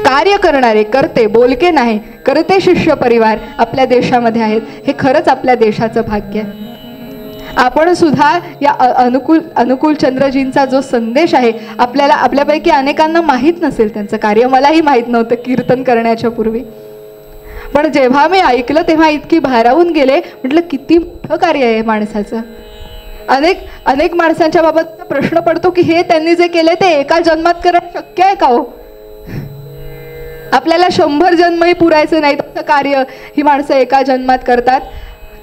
Speaker 2: कार्य करणारे, करते बोलके नाही करते शिष्य परिवार आपल्या देशामध्ये आहेत. हे खरंच आपल्या देशाचं भाग्य आहे. आपण सुद्धा या अनुकूल चंद्रजींचा जो संदेश आहे, आपल्यापैकी अनेकांना माहीत नसेल त्यांचं कार्य. मलाही माहीत नव्हतं कीर्तन करण्याच्या पूर्वी, पण जेव्हा मी ऐकलं तेव्हा इतकी भारावून गेले. म्हटलं किती मोठं कार्य आहे माणसाचं. अनेक माणसांच्या बाबत प्रश्न पडतो की हे त्यांनी जे केले ते एका जन्मात करणं शक्य आहे का हो? आपल्याला 100 जन्मही पुरायचे नाहीत असं कार्य ही माणसं एका जन्मात करतात.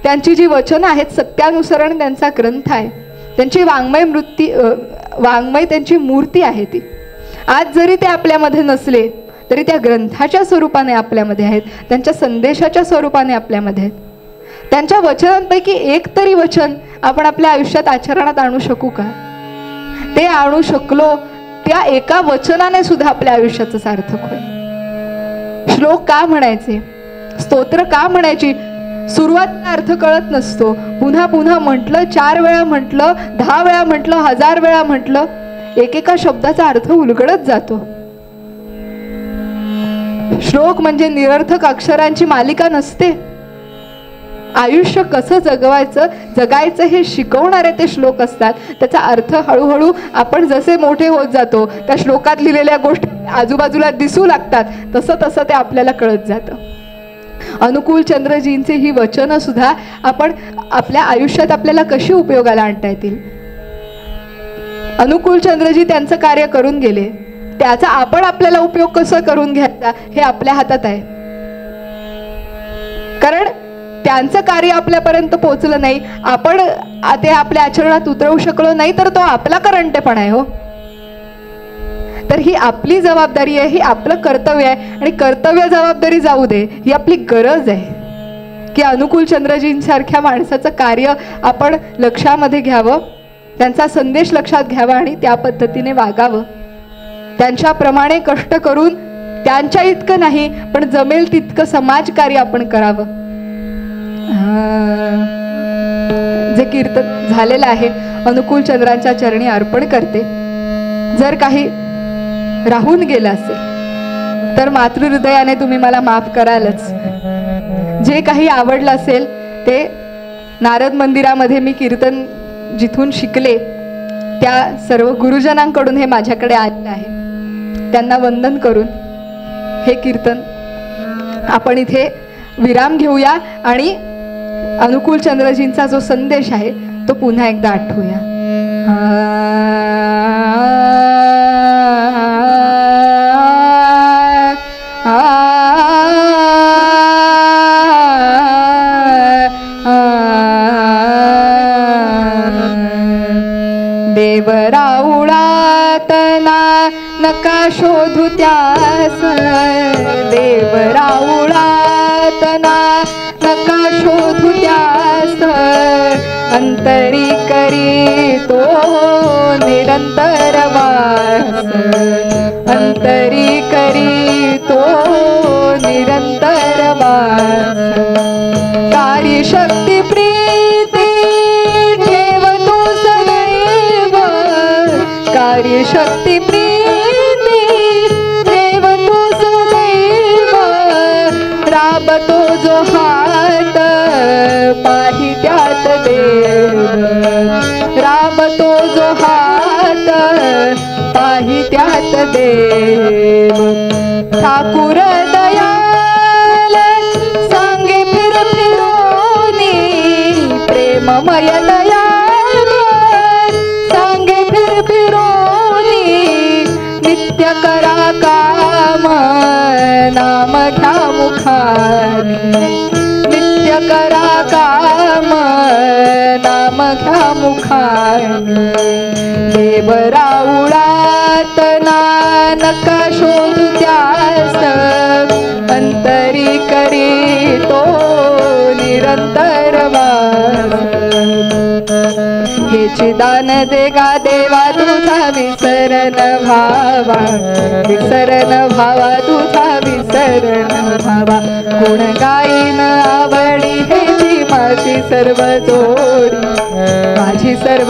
Speaker 2: त्यांची जी वचनं आहेत, सत्यानुसरण त्यांचा ग्रंथ आहे. त्यांची वाङ्मय त्यांची मूर्ती आहे ती. आज जरी ते आपल्यामध्ये नसले तरी त्या ग्रंथाच्या स्वरूपाने आपल्यामध्ये आहेत, त्यांच्या संदेशाच्या स्वरूपाने आपल्यामध्ये आहेत. त्यांच्या वचनांपैकी एक तरी वचन आपण आपल्या आयुष्यात आचरणात आणू शकू का? ते आणू शकलो त्या एका वचनाने सुद्धा आपल्या आयुष्याचं सार्थक होईल. श्लोक का म्हणायचे, स्तोत्र का म्हणायची, सुरुवातीला अर्थ कळत नसतो. पुन्हा पुन्हा म्हटलं, 4 वेळा म्हटलं, 10 वेळा म्हटलं, 1000 वेळा म्हटलं, एकेका शब्दाचा अर्थ उलगडत जातो. श्लोक म्हणजे निरर्थक अक्षरांची मालिका नसते. आयुष्य कसं जगायचं हे शिकवणारे ते श्लोक असतात. त्याचा अर्थ हळूहळू आपण जसे मोठे होत जातो त्या श्लोकात लिहिलेल्या गोष्टी आजूबाजूला दिसू लागतात, तसं तसं ते आपल्याला कळत जातं. अनुकूल चंद्रजींचे ही वचनं सुद्धा आपण आपल्या आयुष्यात आपल्याला कशी उपयोगाला आणता येतील. अनुकूल चंद्रजी त्यांचं कार्य करून गेले, त्याचा आपण आपल्याला उपयोग कसा करून घ्यायचा हे आपल्या हातात आहे. कारण त्यांचं कार्य आपल्यापर्यंत पोहोचलं नाही, आपण ते आपल्या आचरणात उतरवू शकलो नाही, तर तो आपला करंटेपणा आहे हो. तर ही आपली जबाबदारी आहे, ही आपलं कर्तव्य आहे. आणि कर्तव्य जबाबदारी जाऊ दे, ही आपली गरज आहे की अनुकूल चंद्रजींसारख्या माणसाचं कार्य आपण लक्षामध्ये घ्यावं, त्यांचा संदेश लक्षात घ्यावा आणि त्या पद्धतीने वागावं. त्यांच्याप्रमाणे कष्ट करून त्यांच्या इतकं नाही पण जमेल तितकं समाजकार्य आपण करावं. जे कीर्तन झालेलं आहे अनुकूल चंद्रांच्या चरणी अर्पण करते. जर काही राहून गेलं असेल तर मातृहृदयाने तुम्ही मला माफ करालच. जे काही आवडलं असेल ते नारद मंदिरामध्ये मी कीर्तन जिथून शिकले त्या सर्व गुरुजनांकडून हे माझ्याकडे आलेलं आहे. त्यांना वंदन करून हे कीर्तन आपण इथे विराम घेऊया आणि अनुकूल चंद्रजींचा जो संदेश आहे तो पुन्हा एकदा आठवूया. देवराउळातना नका शोधू त्यास, देवराउळातना नका शोधू त्यास, अंतरी करी तो निरंतर वास, अंतरी करी तो निरंतर वास. कार्यशक्ती प्रीती ठेव तू सदैव, कार्यशक्ती प्रीती ठेव तू सदैव, राबतो जो हात पाही त्यात देव, राबतो जो हात पाही त्यात देव. ठाकूर दयाल सांगे फिर फिरोनी, प्रेममय दयाल सांगे फिर फिरोनी, नित्य करा काम नित्य करा काम नाम घ्या मुखानी देव राऊळात नका शोधू त्यास अंतरी करी तो निरंतर वास हेची दान देगा देवा तुझा विसरण भावा तुझा विसरण भावा गुण गाईन आवडी हेची माझी सर्व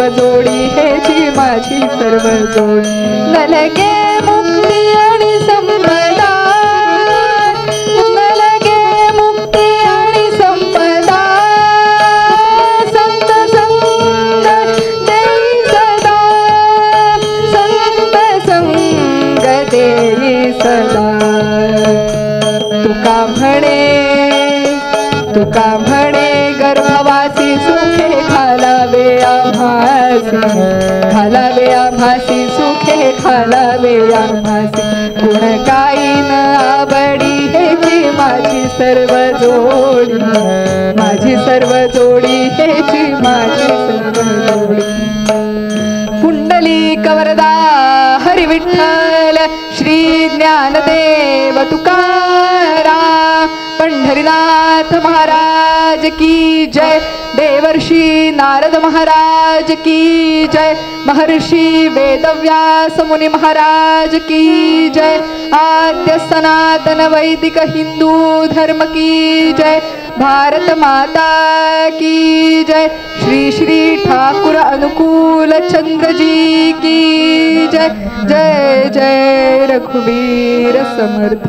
Speaker 2: जोडी हेची माझी सर्व जोडी नलगे मुक्ती आणि संपदा नलगे मुक्ती आणि संपदा संत संग देई सदा संत संग देई सदा तुका म्हणे गर्भवासी सुखे घालावे आम्हासी सुखे घालावे आम्हासी गुण गाईन आवडी हेची माझी सर्व जोडी हेची माझी सर्व जोडी पुंडलिक वरदा हरी विठ्ठल श्री ज्ञानदेव तुकाराम पंढरीनाथ महाराज की जय देवर्षी नारद महाराज की जय महर्षी वेदव्यास मुनी महाराज की जय आद्य सनातन वैदिक हिंदू धर्म की जय भारत माता की जय श्री श्री ठाकुर अनुकूल चंद्र जी की जय जय जय रघुवीर समर्थ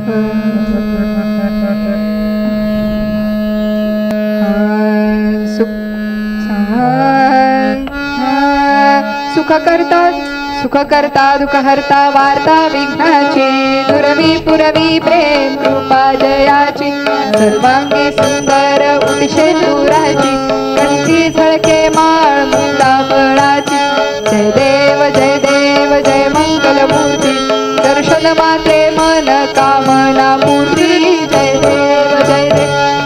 Speaker 2: सुख करता दुःख हरता वार्ता विघ्नाची दुरवी पुरवी प्रेम कृपा जयाची सर्वांगी सुंदर उठशे तुराची कंठी झळके माळ मुक्ता फळाची जय देव जय मंगल मूर्ती दर्शन मात्रे मन कामना मूर्ती जय देव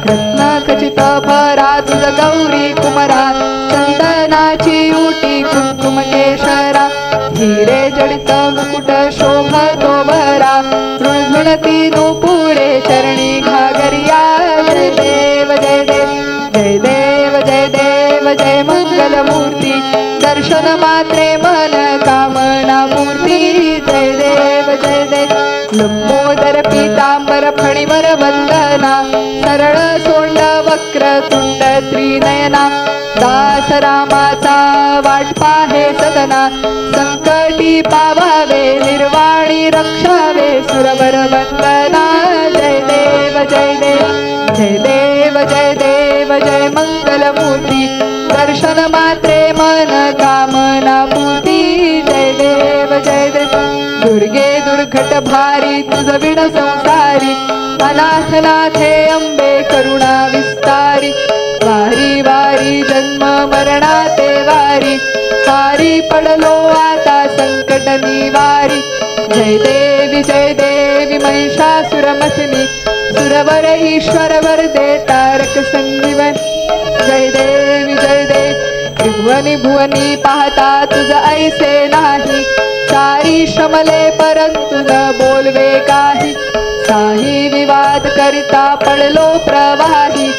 Speaker 2: रत्न खचित भरा तुझ गौरी कुमरा चंदनाची उटी कुंकुम केशरा हिरे जडित मुकुट शोभतो भरा रुणझुणती नुपुरे चरणी घागरिया जय देव जय मंगल मूर्ती दर्शन मात्रे मन कामना मूर्ती जय देव लंबोदर पीतांबर फणीवर वंदना सरळ सोंड वक्र तुंड त्रिनयना दास रामाचा वाट पाहे सदना संकटी पावावे निर्वाणी रक्षावे सुरवर वंदना जय देव जय मंगल मूर्ती दर्शन मात्रे मन कामना मूर्ती जय देव दुर्गे दुर्घट भारी तुझ विण संसारी अनाथनाथे अंबे करुणा विस्तारी वारी वारी जन्म मरणाते वारी सारी पडलो आता संकट निवारी जय देवी महिषासुरमथिनी सुरवर ईश्वर वरदे तारक संजीवन जय देवी त्रिभुवनी भुवनी पाहता तुझ ऐसे नाही सारी श्रमले परंतु न बोलवे काही साही विवाद करिता पडलो प्रवाही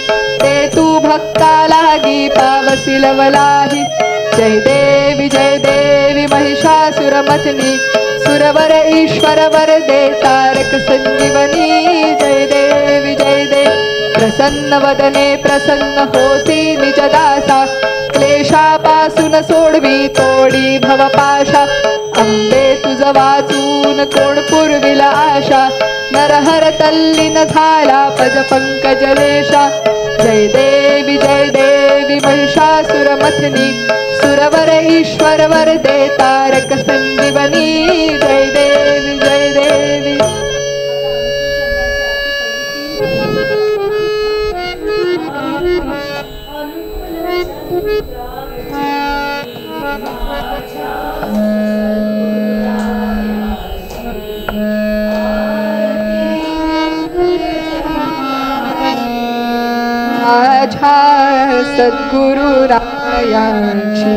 Speaker 2: ते तू भक्ता लागी पावसी लवलाही जय देवी महिषासुरमथिनी सुरवर ईश्वर वरदे तारक संजीवनी जय देवी प्रसन्न वदने प्रसन्न होसी निज दासा क्लेशापासून सोडवी तोडी भवपाशा अंबे तुझ वाचून कोण पुरविला आशा नरहर तल्लीन झाला पद पंकजलेशा जय देवी महिषासुरमथिनी सुरवर ईश्वर वरदे तारक संजीवनी जय देवी सद्गुरु रायांची.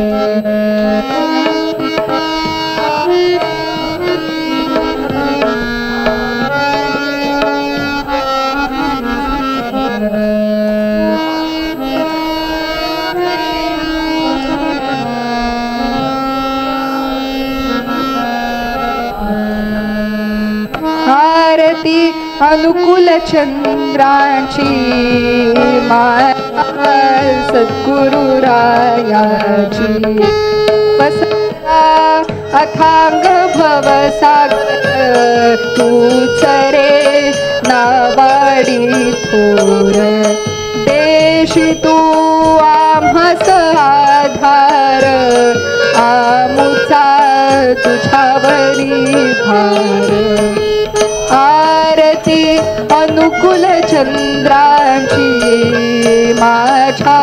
Speaker 2: आरती अनुकूल चंद्राची सद्गुरु रायाची. पसरा अथांग भवसागर तूच रे नावाडी थोर. देशी तू आम्हास आधार आमुचा तुझ्यावरी भार. आरती अनुकूल चंद्राची माझ्या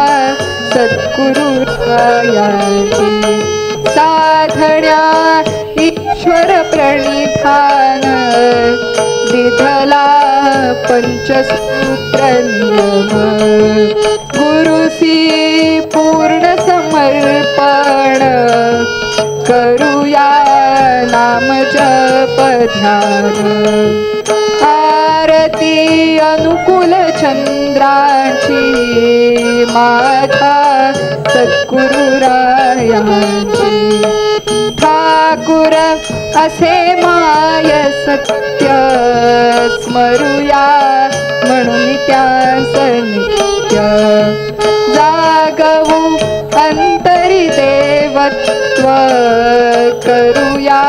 Speaker 2: सद्गुरु रायांची. साधण्या ईश्वर प्रणिधान विधला पंचसूत्र नियम. गुरुसी पूर्ण समर्पण करूया नाम जप ध्यान. आरती अनुकूल चंद्राची माझ्या सद्गुरु रायांची. ठाकुर असे माय सत्य स्मरूया म्हणून त्यास नित्य. जागवू अंतरी देवत्व करूया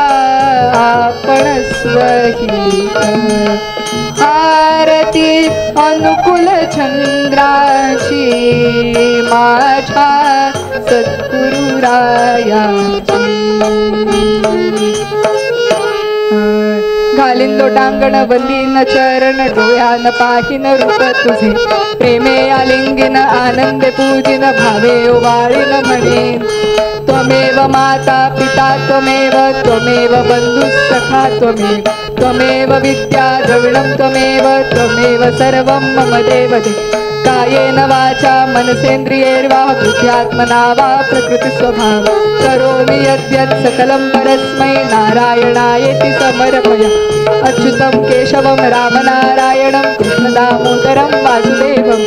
Speaker 2: आपण स्वहित. आरती अनुकूल चंद्राची माझ्या सद्गुरु रायांची. घालीन लोटांगण वंदीन चरण डोळ्यान पाहिन रूप तुझे. प्रेमे आलिंगिन आनंदे पूजिन भावे ओवाळीन म्हणेन. त्वमेव माता पिता त्वमेव त्वमेव बंधुः सखा त्वमेव त्वमेव विद्या द्रविणं त्वमेव त्वमेव सर्वं मम देवते. कायेन वाचा मनसेन्द्रियैर्वा बुद्ध्यात्मना वा प्रकृति स्वभाव. करोमि यद्यत् सकलं परस्मै नारायणायेति समर्पया. अच्युतं केशवं रामनारायणं कृष्णदामोदरं वासुदेवं.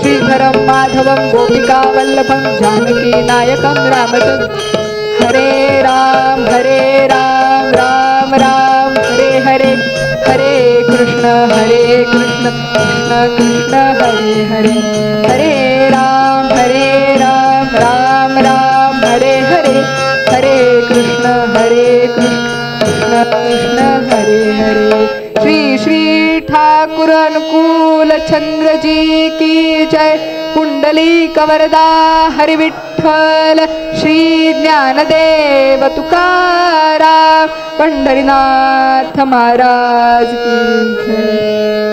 Speaker 2: श्रीधरं माधवं गोपिकावल्लभं जानकीनायकं रामचन्द्रं. हरे राम राम राम हरे हरे. हरे कृष्ण कृष्ण कृष्ण हरे हरे. हरे राम राम राम हरे हरे. हरे कृष्ण कृष्ण कृष्ण हरे हरे. श्री श्री ठाकुर अनुकूल चंद्र जी की जय. कुंडली कवरदा हरि विठ्ठल. श्री ज्ञानदेव तुकाराम पंढरीनाथ महाराज की जय.